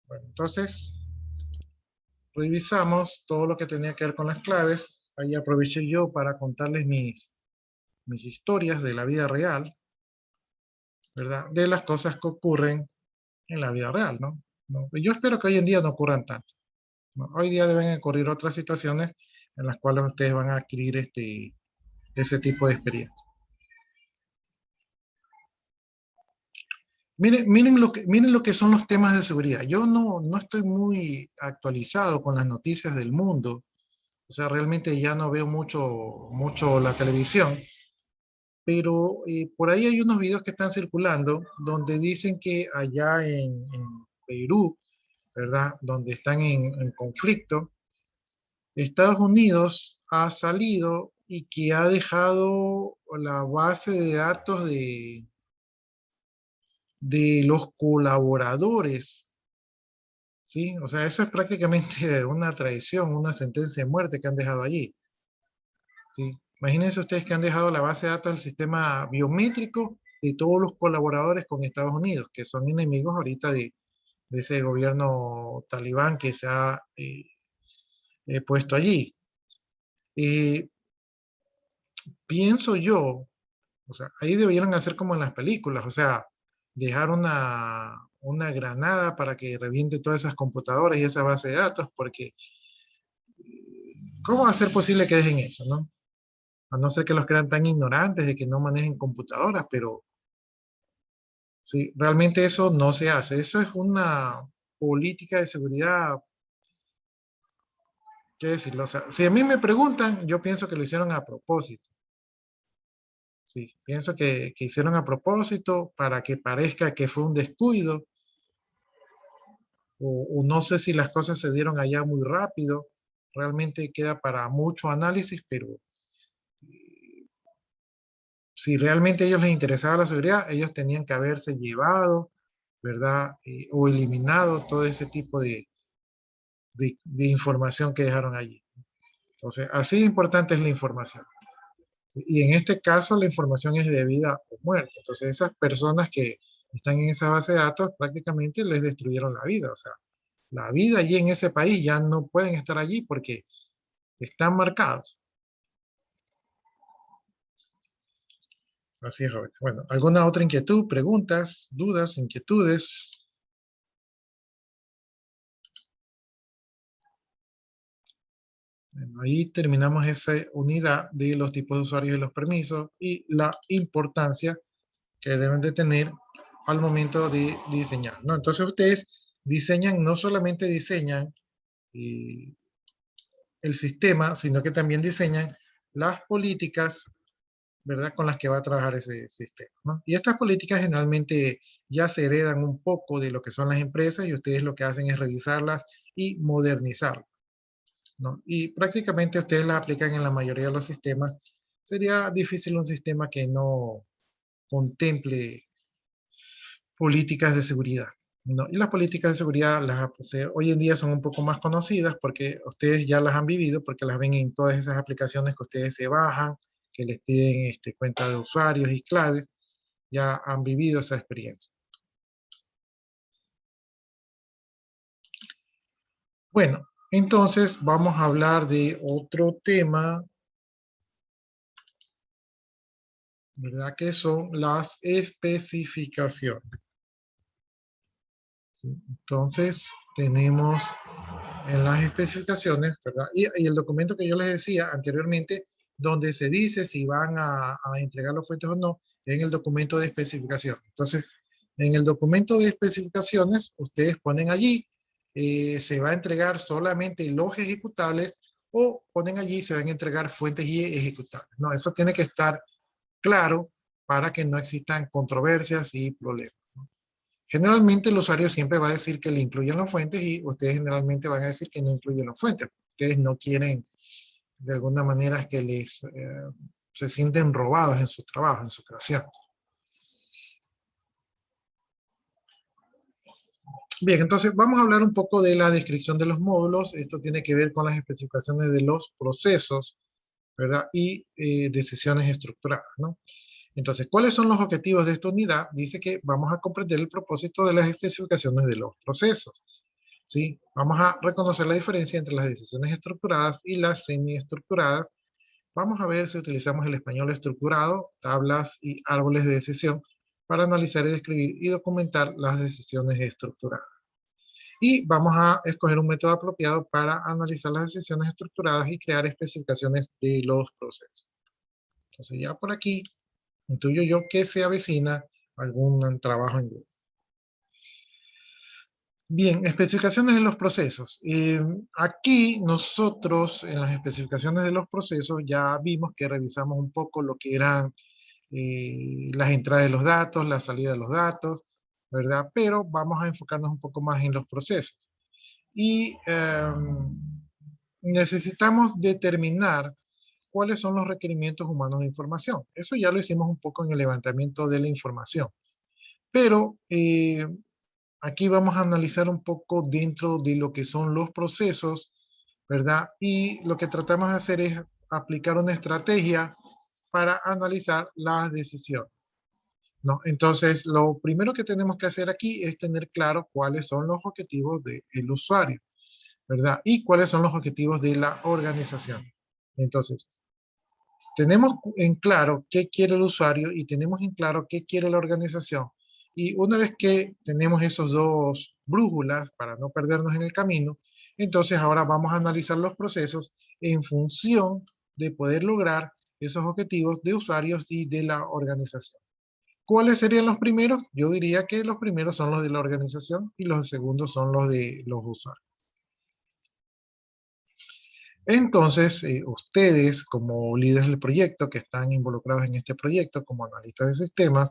Bueno, entonces, revisamos todo lo que tenía que ver con las claves. Ahí aproveché yo para contarles mis historias de la vida real, ¿verdad? De las cosas que ocurren en la vida real, ¿no? Yo espero que hoy en día no ocurran tanto, ¿no? Hoy día deben ocurrir otras situaciones en las cuales ustedes van a adquirir ese tipo de experiencia. Miren lo que son los temas de seguridad. Yo no estoy muy actualizado con las noticias del mundo. O sea, realmente ya no veo mucho la televisión. Pero por ahí hay unos videos que están circulando donde dicen que allá en Perú, ¿verdad? Donde están en conflicto, Estados Unidos ha salido y que ha dejado la base de datos de los colaboradores, ¿sí? O sea, eso es prácticamente una traición, una sentencia de muerte que han dejado allí, ¿sí? Imagínense ustedes que han dejado la base de datos del sistema biométrico de todos los colaboradores con Estados Unidos, que son enemigos ahorita de ese gobierno talibán que se ha puesto allí. Eh, Pienso yo, o sea, ahí debieron hacer como en las películas, o sea, dejar una granada para que reviente todas esas computadoras y esa base de datos, porque ¿cómo va a ser posible que dejen eso, no? A no ser que los crean tan ignorantes de que no manejen computadoras, pero sí, realmente eso no se hace. Eso es una política de seguridad, qué decirlo. O sea, si a mí me preguntan, yo pienso que lo hicieron a propósito. Sí, pienso que hicieron a propósito para que parezca que fue un descuido, o no sé si las cosas se dieron allá muy rápido. Realmente queda para mucho análisis, pero si realmente a ellos les interesaba la seguridad, ellos tenían que haberse llevado, ¿verdad? O eliminado todo ese tipo de información que dejaron allí. Entonces, así de importante es la información, ¿sí? Y en este caso la información es de vida o muerte. Entonces esas personas que están en esa base de datos prácticamente les destruyeron la vida. O sea, la vida allí en ese país ya no pueden estar allí porque están marcados. Así es, Roberto. Bueno, ¿alguna otra inquietud, preguntas, dudas, inquietudes? Bueno, ahí terminamos esa unidad de los tipos de usuarios y los permisos y la importancia que deben de tener al momento de diseñar, ¿no? Entonces ustedes diseñan, no solamente diseñan el sistema, sino que también diseñan las políticas, ¿verdad?, con las que va a trabajar ese sistema, ¿no? Y estas políticas generalmente ya se heredan un poco de lo que son las empresas y ustedes lo que hacen es revisarlas y modernizarlas, ¿no? Y prácticamente ustedes las aplican en la mayoría de los sistemas. Sería difícil un sistema que no contemple políticas de seguridad, ¿no? Y las políticas de seguridad hoy en día son un poco más conocidas porque ustedes ya las han vivido, porque las ven en todas esas aplicaciones que ustedes se bajan, que les piden cuenta de usuarios y claves, ya han vivido esa experiencia. Bueno, entonces vamos a hablar de otro tema, ¿verdad? Que son las especificaciones. Entonces, tenemos en las especificaciones, ¿verdad? Y el documento que yo les decía anteriormente, donde se dice si van a entregar los fuentes o no, en el documento de especificación. Entonces, en el documento de especificaciones, ustedes ponen allí, se va a entregar solamente los ejecutables o ponen allí, se van a entregar fuentes y ejecutables. No, eso tiene que estar claro para que no existan controversias y problemas. Generalmente el usuario siempre va a decir que le incluyen las fuentes y ustedes generalmente van a decir que no incluyen las fuentes. Ustedes no quieren de alguna manera que se sienten robados en su trabajo, en su creación. Bien, entonces vamos a hablar un poco de la descripción de los módulos. Esto tiene que ver con las especificaciones de los procesos, ¿verdad? Y decisiones estructuradas, ¿no? Entonces, ¿cuáles son los objetivos de esta unidad? Dice que vamos a comprender el propósito de las especificaciones de los procesos. ¿Sí? Vamos a reconocer la diferencia entre las decisiones estructuradas y las semiestructuradas. Vamos a ver si utilizamos el español estructurado, tablas y árboles de decisión para analizar y describir y documentar las decisiones estructuradas. Y vamos a escoger un método apropiado para analizar las decisiones estructuradas y crear especificaciones de los procesos. Entonces ya por aquí intuyo yo que se avecina algún trabajo en grupo. Bien, especificaciones de los procesos. Aquí nosotros en las especificaciones de los procesos ya vimos que revisamos un poco lo que eran las entradas de los datos, la salida de los datos, ¿verdad? Pero vamos a enfocarnos un poco más en los procesos. Y necesitamos determinar cuáles son los requerimientos humanos de información. Eso ya lo hicimos un poco en el levantamiento de la información. Pero aquí vamos a analizar un poco dentro de lo que son los procesos, ¿verdad? Y lo que tratamos de hacer es aplicar una estrategia para analizar las decisiones, ¿no? Entonces, lo primero que tenemos que hacer aquí es tener claro cuáles son los objetivos del usuario, ¿verdad? Y cuáles son los objetivos de la organización. Entonces, tenemos en claro qué quiere el usuario y tenemos en claro qué quiere la organización. Y una vez que tenemos esos dos brújulas para no perdernos en el camino, entonces ahora vamos a analizar los procesos en función de poder lograr esos objetivos de usuarios y de la organización. ¿Cuáles serían los primeros? Yo diría que los primeros son los de la organización y los segundos son los de los usuarios. Entonces, ustedes como líderes del proyecto, que están involucrados en este proyecto como analistas de sistemas,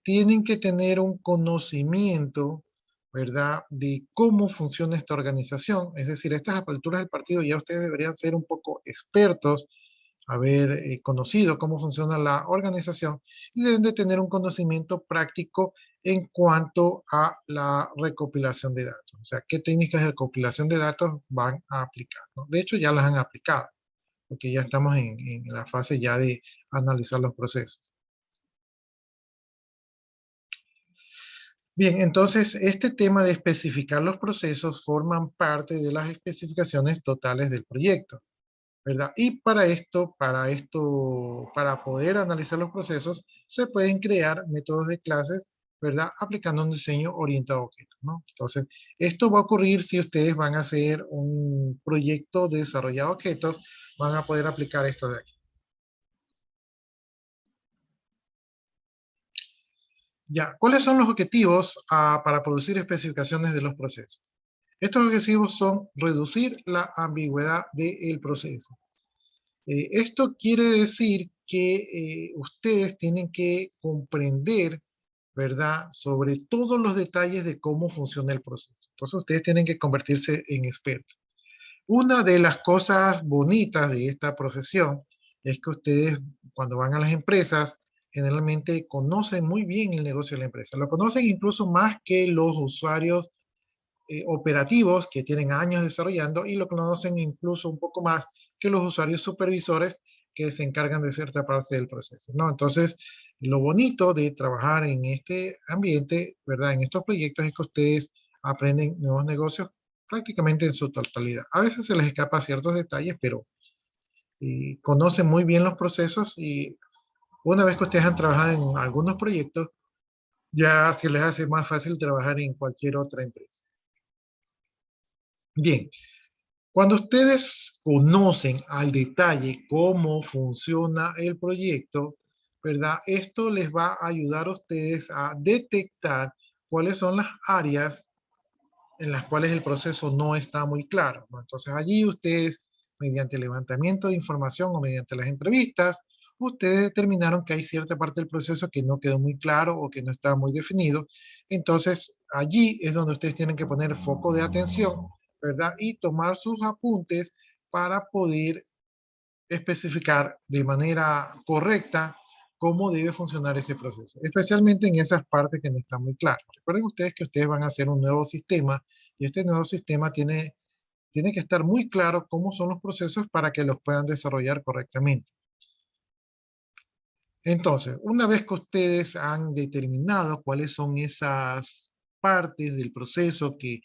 tienen que tener un conocimiento, ¿verdad?, de cómo funciona esta organización. Es decir, a estas alturas del partido ya ustedes deberían ser un poco expertos, haber conocido cómo funciona la organización y deben de tener un conocimiento práctico en cuanto a la recopilación de datos. O sea, qué técnicas de recopilación de datos van a aplicar, ¿no? De hecho, ya las han aplicado. porque ya estamos en la fase ya de analizar los procesos. Bien, entonces este tema de especificar los procesos forman parte de las especificaciones totales del proyecto, ¿verdad? Y para poder analizar los procesos, se pueden crear métodos de clases, ¿verdad? Aplicando un diseño orientado a objetos, ¿no? Entonces, esto va a ocurrir si ustedes van a hacer un proyecto de desarrollo de objetos, van a poder aplicar esto de aquí. Ya, ¿cuáles son los objetivos para producir especificaciones de los procesos? Estos objetivos son reducir la ambigüedad del proceso. Esto quiere decir que ustedes tienen que comprender, ¿verdad?, sobre todos los detalles de cómo funciona el proceso. Entonces ustedes tienen que convertirse en expertos. Una de las cosas bonitas de esta profesión es que ustedes, cuando van a las empresas, generalmente conocen muy bien el negocio de la empresa. Lo conocen incluso más que los usuarios operativos que tienen años desarrollando, y lo conocen incluso un poco más que los usuarios supervisores que se encargan de cierta parte del proceso, ¿no? Entonces, lo bonito de trabajar en este ambiente, ¿verdad? En estos proyectos es que ustedes aprenden nuevos negocios prácticamente en su totalidad. A veces se les escapa ciertos detalles, pero conocen muy bien los procesos, y una vez que ustedes han trabajado en algunos proyectos, ya se les hace más fácil trabajar en cualquier otra empresa. Bien, cuando ustedes conocen al detalle cómo funciona el proyecto, ¿verdad? Esto les va a ayudar a ustedes a detectar cuáles son las áreas en las cuales el proceso no está muy claro, ¿no? Entonces allí ustedes, mediante el levantamiento de información o mediante las entrevistas, ustedes determinaron que hay cierta parte del proceso que no quedó muy claro o que no está muy definido. Entonces allí es donde ustedes tienen que poner foco de atención, ¿verdad? Y tomar sus apuntes para poder especificar de manera correcta cómo debe funcionar ese proceso, especialmente en esas partes que no están muy claras. Recuerden ustedes que ustedes van a hacer un nuevo sistema, y este nuevo sistema tiene que estar muy claro cómo son los procesos para que los puedan desarrollar correctamente. Entonces, una vez que ustedes han determinado cuáles son esas partes del proceso que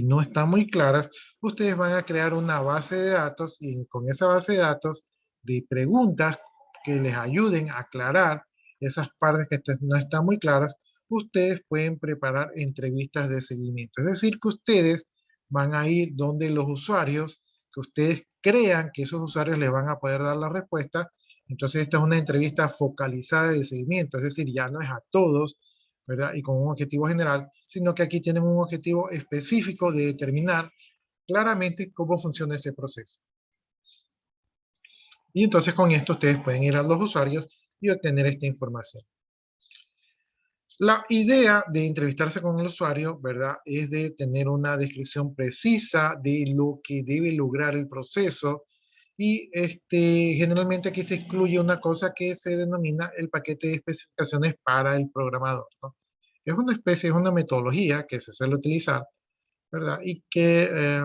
no están muy claras, ustedes van a crear una base de datos, y con esa base de datos de preguntas que les ayuden a aclarar esas partes que no están muy claras, ustedes pueden preparar entrevistas de seguimiento. Es decir, que ustedes van a ir donde los usuarios, que ustedes crean que esos usuarios les van a poder dar la respuesta. Entonces, esta es una entrevista focalizada de seguimiento, es decir, ya no es a todos, ¿verdad? Y con un objetivo general, sino que aquí tienen un objetivo específico de determinar claramente cómo funciona ese proceso. Y entonces con esto ustedes pueden ir a los usuarios y obtener esta información. La idea de entrevistarse con el usuario, ¿verdad?, es de tener una descripción precisa de lo que debe lograr el proceso. Y generalmente aquí se incluye una cosa que se denomina el paquete de especificaciones para el programador, ¿no? Es una especie, es una metodología que se suele utilizar, ¿verdad? Y que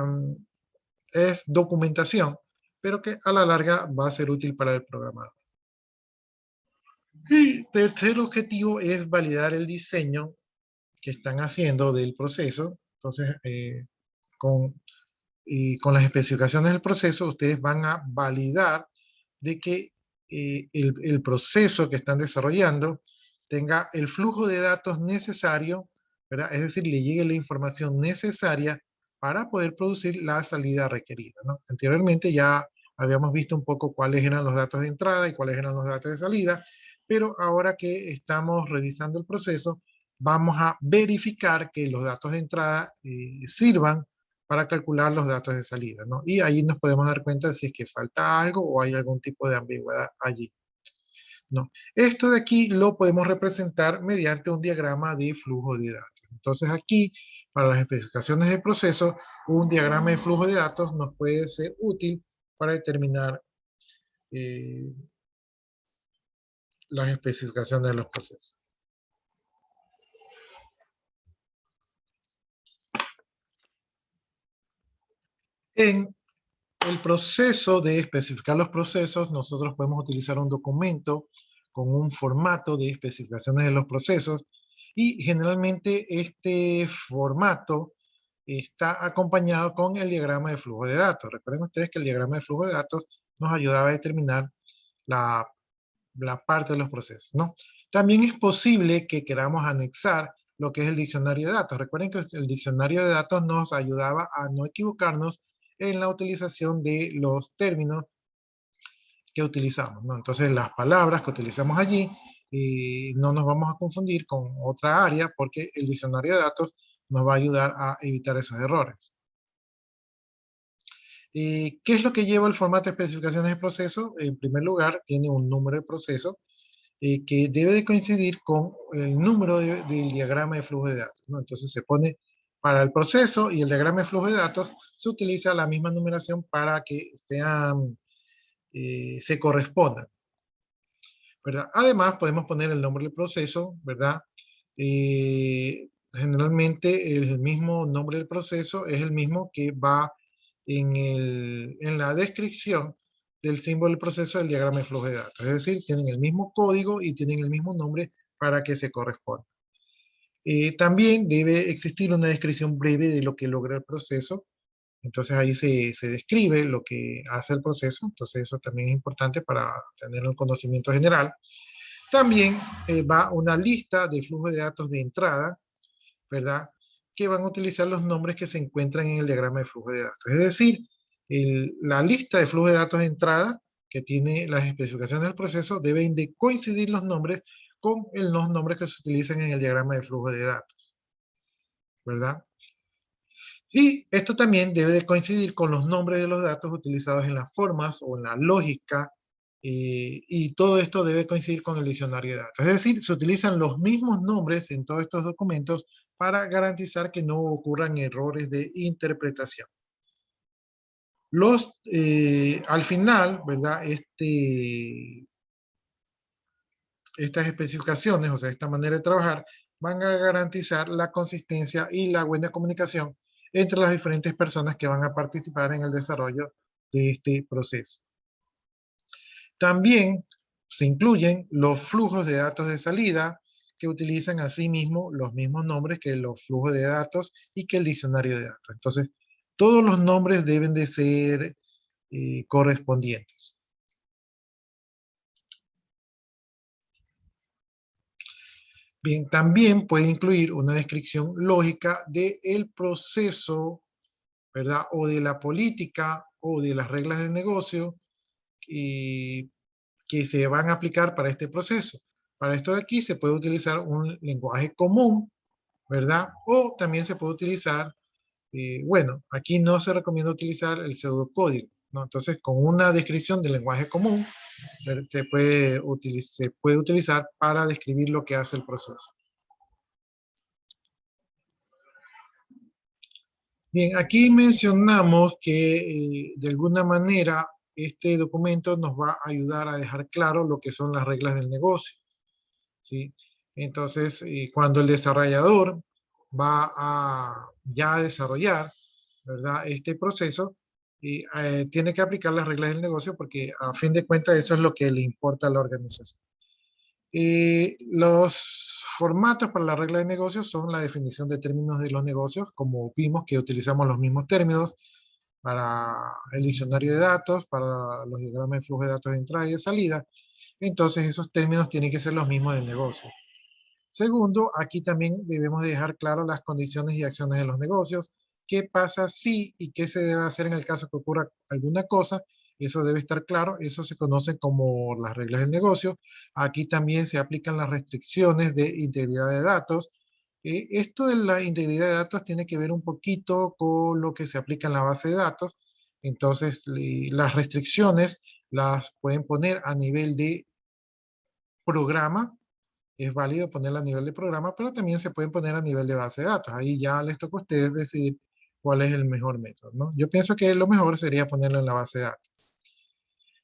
es documentación, pero que a la larga va a ser útil para el programador. Y tercer objetivo es validar el diseño que están haciendo del proceso. Entonces, con las especificaciones del proceso, ustedes van a validar de que el proceso que están desarrollando tenga el flujo de datos necesario, ¿verdad? Es decir, le llegue la información necesaria para poder producir la salida requerida, ¿no? Anteriormente ya habíamos visto un poco cuáles eran los datos de entrada y cuáles eran los datos de salida, pero ahora que estamos revisando el proceso, vamos a verificar que los datos de entrada sirvan para calcular los datos de salida, ¿no? Y ahí nos podemos dar cuenta de si es que falta algo o hay algún tipo de ambigüedad allí, ¿no? Esto de aquí lo podemos representar mediante un diagrama de flujo de datos. Entonces aquí, para las especificaciones de proceso, un diagrama de flujo de datos nos puede ser útil para determinar las especificaciones de los procesos. En el proceso de especificar los procesos, nosotros podemos utilizar un documento con un formato de especificaciones de los procesos y generalmente este formato está acompañado con el diagrama de flujo de datos. Recuerden ustedes que el diagrama de flujo de datos nos ayudaba a determinar la, la parte de los procesos, ¿no? También es posible que queramos anexar lo que es el diccionario de datos. Recuerden que el diccionario de datos nos ayudaba a no equivocarnos en la utilización de los términos que utilizamos, ¿no? Entonces las palabras que utilizamos allí no nos vamos a confundir con otra área porque el diccionario de datos nos va a ayudar a evitar esos errores. ¿Qué es lo que lleva el formato de especificaciones de proceso? En primer lugar, tiene un número de proceso que debe de coincidir con el número del diagrama de flujo de datos, ¿no? Entonces se pone para el proceso y el diagrama de flujo de datos, se utiliza la misma numeración para que sean, se correspondan, ¿verdad? Además, podemos poner el nombre del proceso, ¿verdad? Generalmente el mismo nombre del proceso es el mismo que va en la descripción del símbolo del proceso del diagrama de flujo de datos. Es decir, tienen el mismo código y tienen el mismo nombre para que se corresponda. También debe existir una descripción breve de lo que logra el proceso. Entonces ahí se describe lo que hace el proceso. Entonces eso también es importante para tener un conocimiento general. También va una lista de flujo de datos de entrada, ¿verdad? Que van a utilizar los nombres que se encuentran en el diagrama de flujo de datos. Es decir, la lista de flujo de datos de entrada que tiene las especificaciones del proceso deben de coincidir los nombres con los nombres que se utilizan en el diagrama de flujo de datos, ¿verdad? Y esto también debe de coincidir con los nombres de los datos utilizados en las formas o en la lógica, y todo esto debe coincidir con el diccionario de datos. Es decir, se utilizan los mismos nombres en todos estos documentos para garantizar que no ocurran errores de interpretación. Al final, ¿verdad? Estas especificaciones, o sea, esta manera de trabajar, van a garantizar la consistencia y la buena comunicación entre las diferentes personas que van a participar en el desarrollo de este proceso. También se incluyen los flujos de datos de salida que utilizan asimismo los mismos nombres que los flujos de datos y que el diccionario de datos. Entonces, todos los nombres deben de ser correspondientes. Bien, también puede incluir una descripción lógica del proceso, ¿verdad? O de la política o de las reglas de negocio que se van a aplicar para este proceso. Para esto de aquí se puede utilizar un lenguaje común, ¿verdad? O también se puede utilizar, bueno, aquí no se recomienda utilizar el pseudocódigo, ¿no? Entonces, con una descripción del lenguaje común, se puede utilizar para describir lo que hace el proceso. Bien, aquí mencionamos que de alguna manera este documento nos va a ayudar a dejar claro lo que son las reglas del negocio, ¿sí? Entonces, cuando el desarrollador va a ya desarrollar, ¿verdad? Este proceso, tiene que aplicar las reglas del negocio porque a fin de cuentas eso es lo que le importa a la organización. Los formatos para la regla de negocios son la definición de términos de los negocios, como vimos que utilizamos los mismos términos para el diccionario de datos, para los diagramas de flujo de datos de entrada y de salida. Entonces esos términos tienen que ser los mismos del negocio. Segundo, aquí también debemos dejar claro las condiciones y acciones de los negocios, qué pasa si y qué se debe hacer en el caso que ocurra alguna cosa. Eso debe estar claro, eso se conoce como las reglas del negocio. Aquí también se aplican las restricciones de integridad de datos. Esto de la integridad de datos tiene que ver un poquito con lo que se aplica en la base de datos. Entonces, las restricciones las pueden poner a nivel de programa. Es válido ponerla a nivel de programa, pero también se pueden poner a nivel de base de datos. Ahí ya les toca a ustedes decidir cuál es el mejor método, ¿no? Yo pienso que lo mejor sería ponerlo en la base de datos.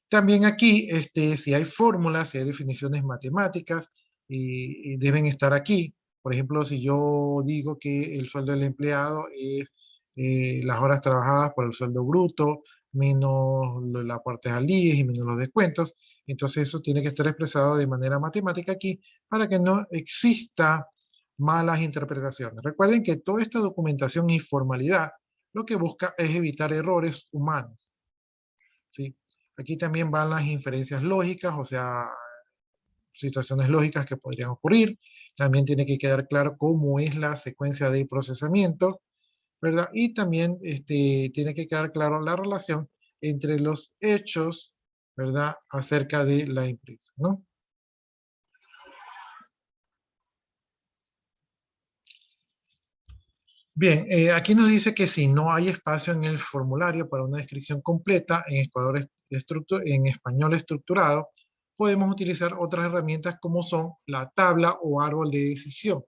También aquí, si hay fórmulas, si hay definiciones matemáticas, y deben estar aquí. Por ejemplo, si yo digo que el sueldo del empleado es las horas trabajadas por el sueldo bruto, menos los aportes al IES y menos los descuentos. Entonces eso tiene que estar expresado de manera matemática aquí para que no exista malas interpretaciones. Recuerden que toda esta documentación y formalidad lo que busca es evitar errores humanos, ¿sí? Aquí también van las inferencias lógicas, o sea, situaciones lógicas que podrían ocurrir. También tiene que quedar claro cómo es la secuencia de procesamiento, ¿verdad? Y también tiene que quedar claro la relación entre los hechos, ¿verdad? Acerca de la empresa, ¿no? Bien, aquí nos dice que si no hay espacio en el formulario para una descripción completa en español estructurado, podemos utilizar otras herramientas como son la tabla o árbol de decisión.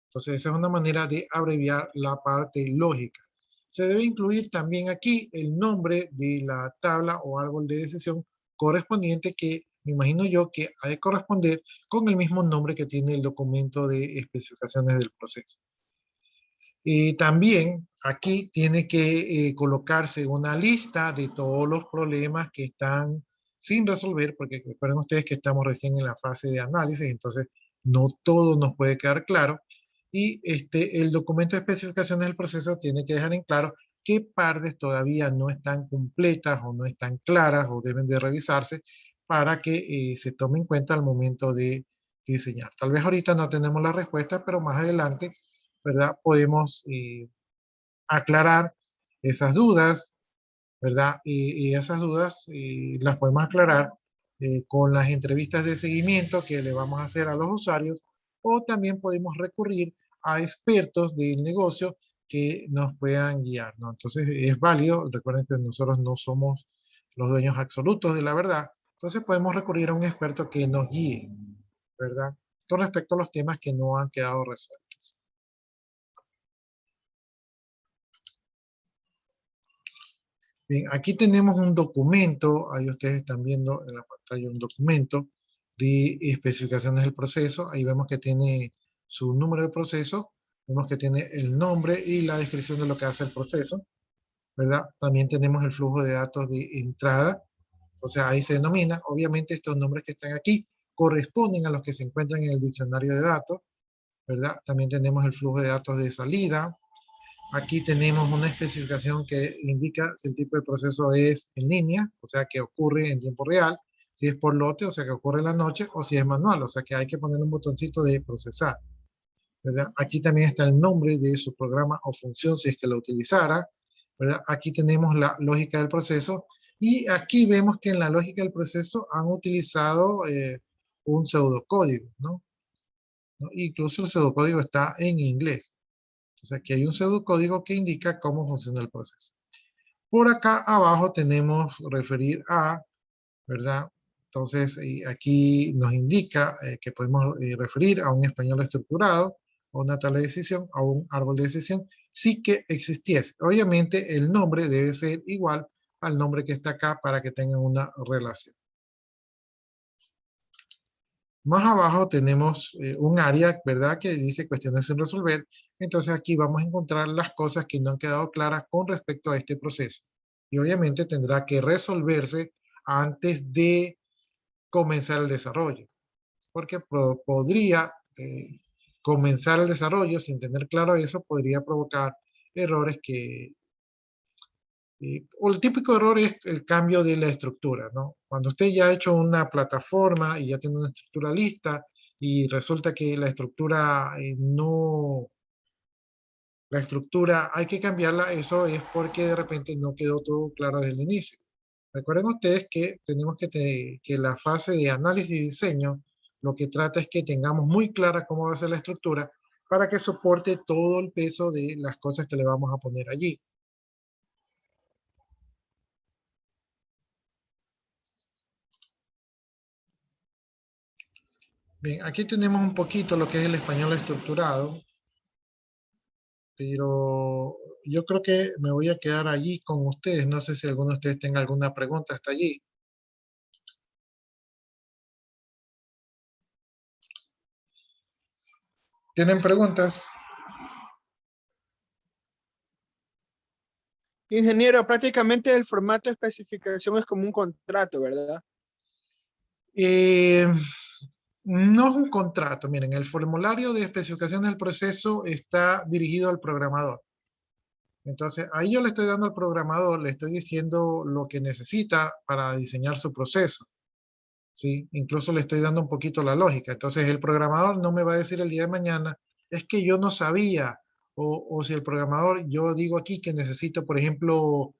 Entonces, esa es una manera de abreviar la parte lógica. Se debe incluir también aquí el nombre de la tabla o árbol de decisión correspondiente que me imagino yo que ha de corresponder con el mismo nombre que tiene el documento de especificaciones del proceso. Y también aquí tiene que colocarse una lista de todos los problemas que están sin resolver, porque recuerden ustedes que estamos recién en la fase de análisis, entonces no todo nos puede quedar claro. Y el documento de especificaciones del proceso tiene que dejar en claro qué partes todavía no están completas o no están claras o deben de revisarse para que se tome en cuenta al momento de diseñar. Tal vez ahorita no tenemos la respuesta, pero más adelante, ¿verdad? Podemos aclarar esas dudas, ¿verdad? Y esas dudas las podemos aclarar con las entrevistas de seguimiento que le vamos a hacer a los usuarios, o también podemos recurrir a expertos del negocio que nos puedan guiar, ¿no? Entonces es válido, recuerden que nosotros no somos los dueños absolutos de la verdad, entonces podemos recurrir a un experto que nos guíe, ¿verdad? Con respecto a los temas que no han quedado resueltos. Bien, aquí tenemos un documento, ahí ustedes están viendo en la pantalla un documento de especificaciones del proceso, ahí vemos que tiene su número de proceso, vemos que tiene el nombre y la descripción de lo que hace el proceso, ¿verdad? También tenemos el flujo de datos de entrada, o sea, ahí se denomina, obviamente estos nombres que están aquí corresponden a los que se encuentran en el diccionario de datos, ¿verdad? También tenemos el flujo de datos de salida. Aquí tenemos una especificación que indica si el tipo de proceso es en línea, o sea que ocurre en tiempo real, si es por lote, o sea que ocurre en la noche, o si es manual, o sea que hay que poner un botoncito de procesar, ¿verdad? Aquí también está el nombre de su programa o función si es que lo utilizara, ¿verdad? Aquí tenemos la lógica del proceso y aquí vemos que en la lógica del proceso han utilizado un pseudocódigo, ¿no? Incluso el pseudocódigo está en inglés. O sea, que hay un pseudocódigo que indica cómo funciona el proceso. Por acá abajo tenemos referir a, ¿verdad? Entonces, aquí nos indica que podemos referir a un español estructurado, a una tabla de decisión, a un árbol de decisión, sí que existiese. Obviamente, el nombre debe ser igual al nombre que está acá para que tengan una relación. Más abajo tenemos un área, ¿verdad? Que dice cuestiones sin resolver. Entonces aquí vamos a encontrar las cosas que no han quedado claras con respecto a este proceso. Y obviamente tendrá que resolverse antes de comenzar el desarrollo. Porque podría comenzar el desarrollo sin tener claro eso, podría provocar errores que o el típico error es el cambio de la estructura, ¿no? Cuando usted ya ha hecho una plataforma y ya tiene una estructura lista y resulta que la estructura la estructura hay que cambiarla, eso es porque de repente no quedó todo claro desde el inicio. Recuerden ustedes que tenemos que la fase de análisis y diseño lo que trata es que tengamos muy clara cómo va a ser la estructura para que soporte todo el peso de las cosas que le vamos a poner allí. Bien, aquí tenemos un poquito lo que es el español estructurado, pero yo creo que me voy a quedar allí con ustedes. No sé si alguno de ustedes tenga alguna pregunta hasta allí. ¿Tienen preguntas? Ingeniero, prácticamente el formato de especificación es como un contrato, ¿verdad? Eh, no es un contrato. Miren, el formulario de especificación del proceso está dirigido al programador. Entonces, ahí yo le estoy dando al programador, le estoy diciendo lo que necesita para diseñar su proceso. ¿Sí? Incluso le estoy dando un poquito la lógica. Entonces, el programador no me va a decir el día de mañana, es que yo no sabía. O si el programador, yo digo aquí que necesito, por ejemplo,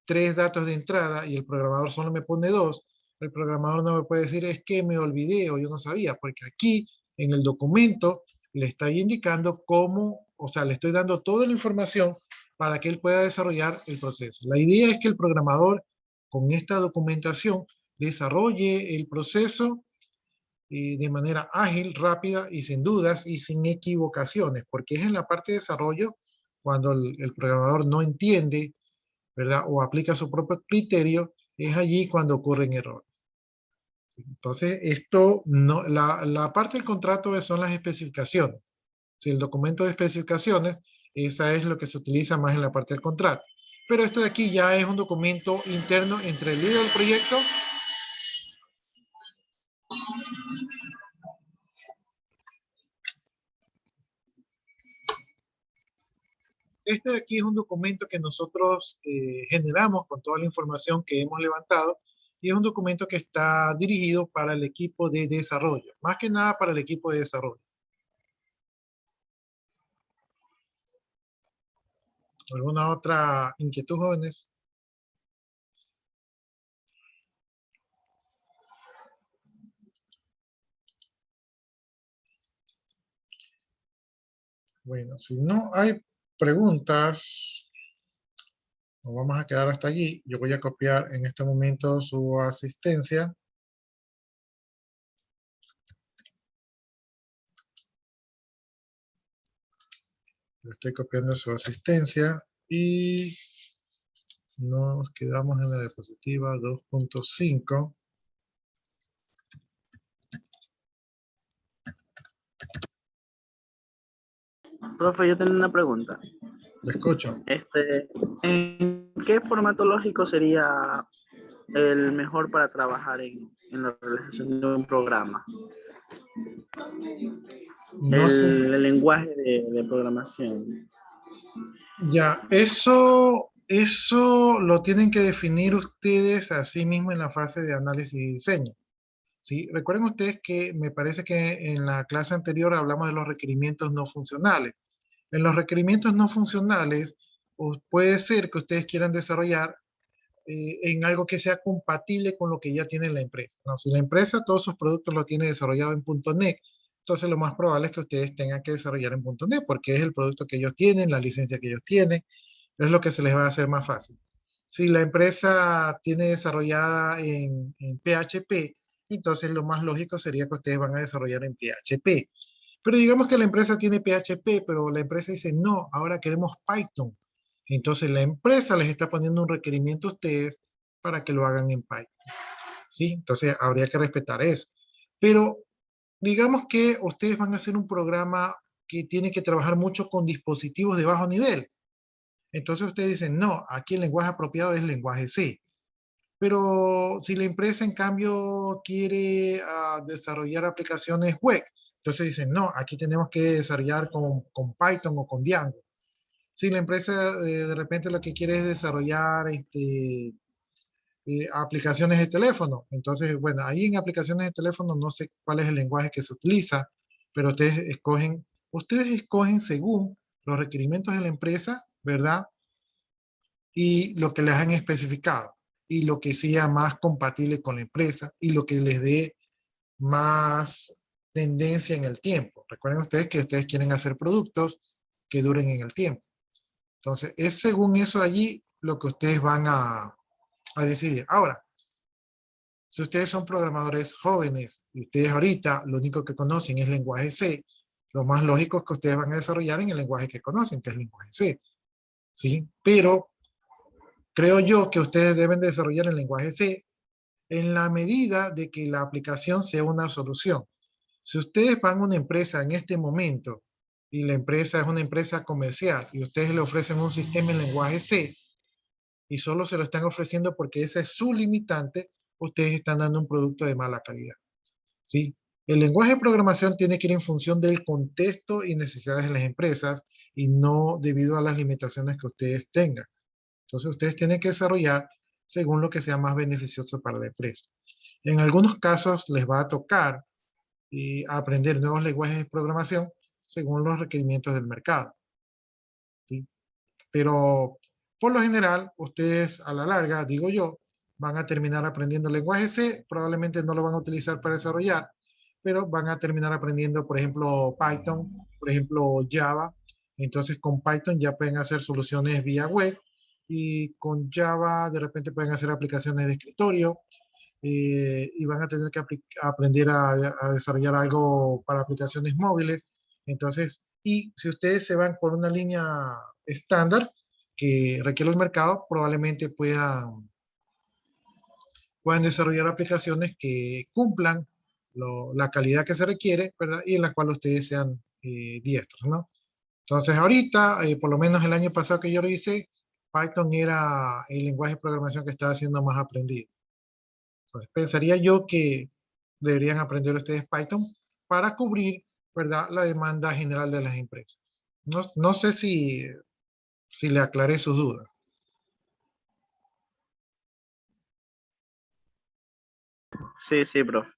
3 datos de entrada y el programador solo me pone 2, el programador no me puede decir es que me olvidé o yo no sabía, porque aquí en el documento le estoy indicando cómo, o sea, le estoy dando toda la información para que él pueda desarrollar el proceso. La idea es que el programador con esta documentación desarrolle el proceso de manera ágil, rápida y sin dudas y sin equivocaciones, porque es en la parte de desarrollo cuando el programador no entiende, ¿verdad? O aplica su propio criterio, es allí cuando ocurren errores. Entonces, esto no, la parte del contrato son las especificaciones. Si el documento de especificaciones, esa es lo que se utiliza más en la parte del contrato. Pero esto de aquí ya es un documento interno entre el líder del proyecto Este de aquí es un documento que nosotros generamos con toda la información que hemos levantado y es un documento que está dirigido para el equipo de desarrollo, más que nada para el equipo de desarrollo. ¿Alguna otra inquietud, jóvenes? Bueno, si no hay preguntas, nos vamos a quedar hasta allí. Yo voy a copiar en este momento su asistencia. Yo estoy copiando su asistencia y nos quedamos en la diapositiva 2.5. Profe, yo tengo una pregunta. Le escucho. ¿En qué formato lógico sería el mejor para trabajar en la realización de un programa? No sé. El lenguaje de programación. Ya, eso lo tienen que definir ustedes a sí mismos en la fase de análisis y diseño. ¿Sí? Recuerden ustedes que me parece que en la clase anterior hablamos de los requerimientos no funcionales. En los requerimientos no funcionales, puede ser que ustedes quieran desarrollar en algo que sea compatible con lo que ya tiene la empresa, ¿no? Si la empresa todos sus productos los tiene desarrollado en .NET, entonces lo más probable es que ustedes tengan que desarrollar en .NET porque es el producto que ellos tienen, la licencia que ellos tienen, es lo que se les va a hacer más fácil. Si la empresa tiene desarrollada en PHP, entonces lo más lógico sería que ustedes van a desarrollar en PHP. Pero digamos que la empresa tiene PHP, pero la empresa dice, no, ahora queremos Python. Entonces la empresa les está poniendo un requerimiento a ustedes para que lo hagan en Python. ¿Sí? Entonces habría que respetar eso. Pero digamos que ustedes van a hacer un programa que tiene que trabajar mucho con dispositivos de bajo nivel. Entonces ustedes dicen, no, aquí el lenguaje apropiado es el lenguaje C. Pero si la empresa en cambio quiere desarrollar aplicaciones web, entonces dicen, no, aquí tenemos que desarrollar con Python o con Django. Si la empresa de repente lo que quiere es desarrollar aplicaciones de teléfono, entonces, bueno, ahí en aplicaciones de teléfono no sé cuál es el lenguaje que se utiliza, pero ustedes escogen según los requerimientos de la empresa, ¿verdad? Y lo que les han especificado, y lo que sea más compatible con la empresa, y lo que les dé más tendencia en el tiempo. Recuerden ustedes que ustedes quieren hacer productos que duren en el tiempo. Entonces, es según eso allí lo que ustedes van a decidir. Ahora, si ustedes son programadores jóvenes y ustedes ahorita lo único que conocen es lenguaje C, lo más lógico es que ustedes van a desarrollar en el lenguaje que conocen, que es lenguaje C. ¿Sí? Pero creo yo que ustedes deben desarrollar el lenguaje C en la medida de que la aplicación sea una solución. Si ustedes van a una empresa en este momento y la empresa es una empresa comercial y ustedes le ofrecen un sistema en lenguaje C, y solo se lo están ofreciendo porque ese es su limitante, ustedes están dando un producto de mala calidad. ¿Sí? El lenguaje de programación tiene que ir en función del contexto y necesidades de las empresas y no debido a las limitaciones que ustedes tengan. Entonces ustedes tienen que desarrollar según lo que sea más beneficioso para la empresa. En algunos casos les va a tocar aprender nuevos lenguajes de programación según los requerimientos del mercado. ¿Sí? Pero por lo general, ustedes a la larga, digo yo, van a terminar aprendiendo el lenguaje C, probablemente no lo van a utilizar para desarrollar, pero van a terminar aprendiendo, por ejemplo, Python, por ejemplo, Java. Entonces con Python ya pueden hacer soluciones vía web y con Java de repente pueden hacer aplicaciones de escritorio y van a tener que aprender a desarrollar algo para aplicaciones móviles. Entonces, y si ustedes se van por una línea estándar que requiere el mercado, probablemente puedan desarrollar aplicaciones que cumplan la calidad que se requiere, ¿verdad? Y en la cual ustedes sean diestros, ¿no? Entonces ahorita, por lo menos el año pasado que yo lo hice, Python era el lenguaje de programación que estaba siendo más aprendido. Entonces pensaría yo que deberían aprender ustedes Python para cubrir, ¿verdad?, la demanda general de las empresas. No sé si le aclaré sus dudas. Sí, profe.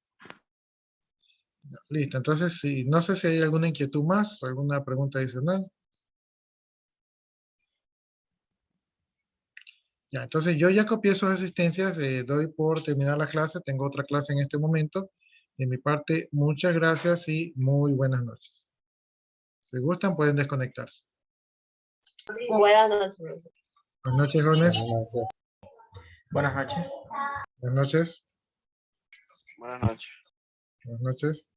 Listo, entonces no sé si hay alguna inquietud más, alguna pregunta adicional. Ya, entonces yo ya copié sus asistencias, doy por terminar la clase, tengo otra clase en este momento. De mi parte, muchas gracias y muy buenas noches. Si gustan, pueden desconectarse. Buenas noches. Buenas noches, jóvenes. Buenas noches. Buenas noches. Buenas noches. Buenas noches.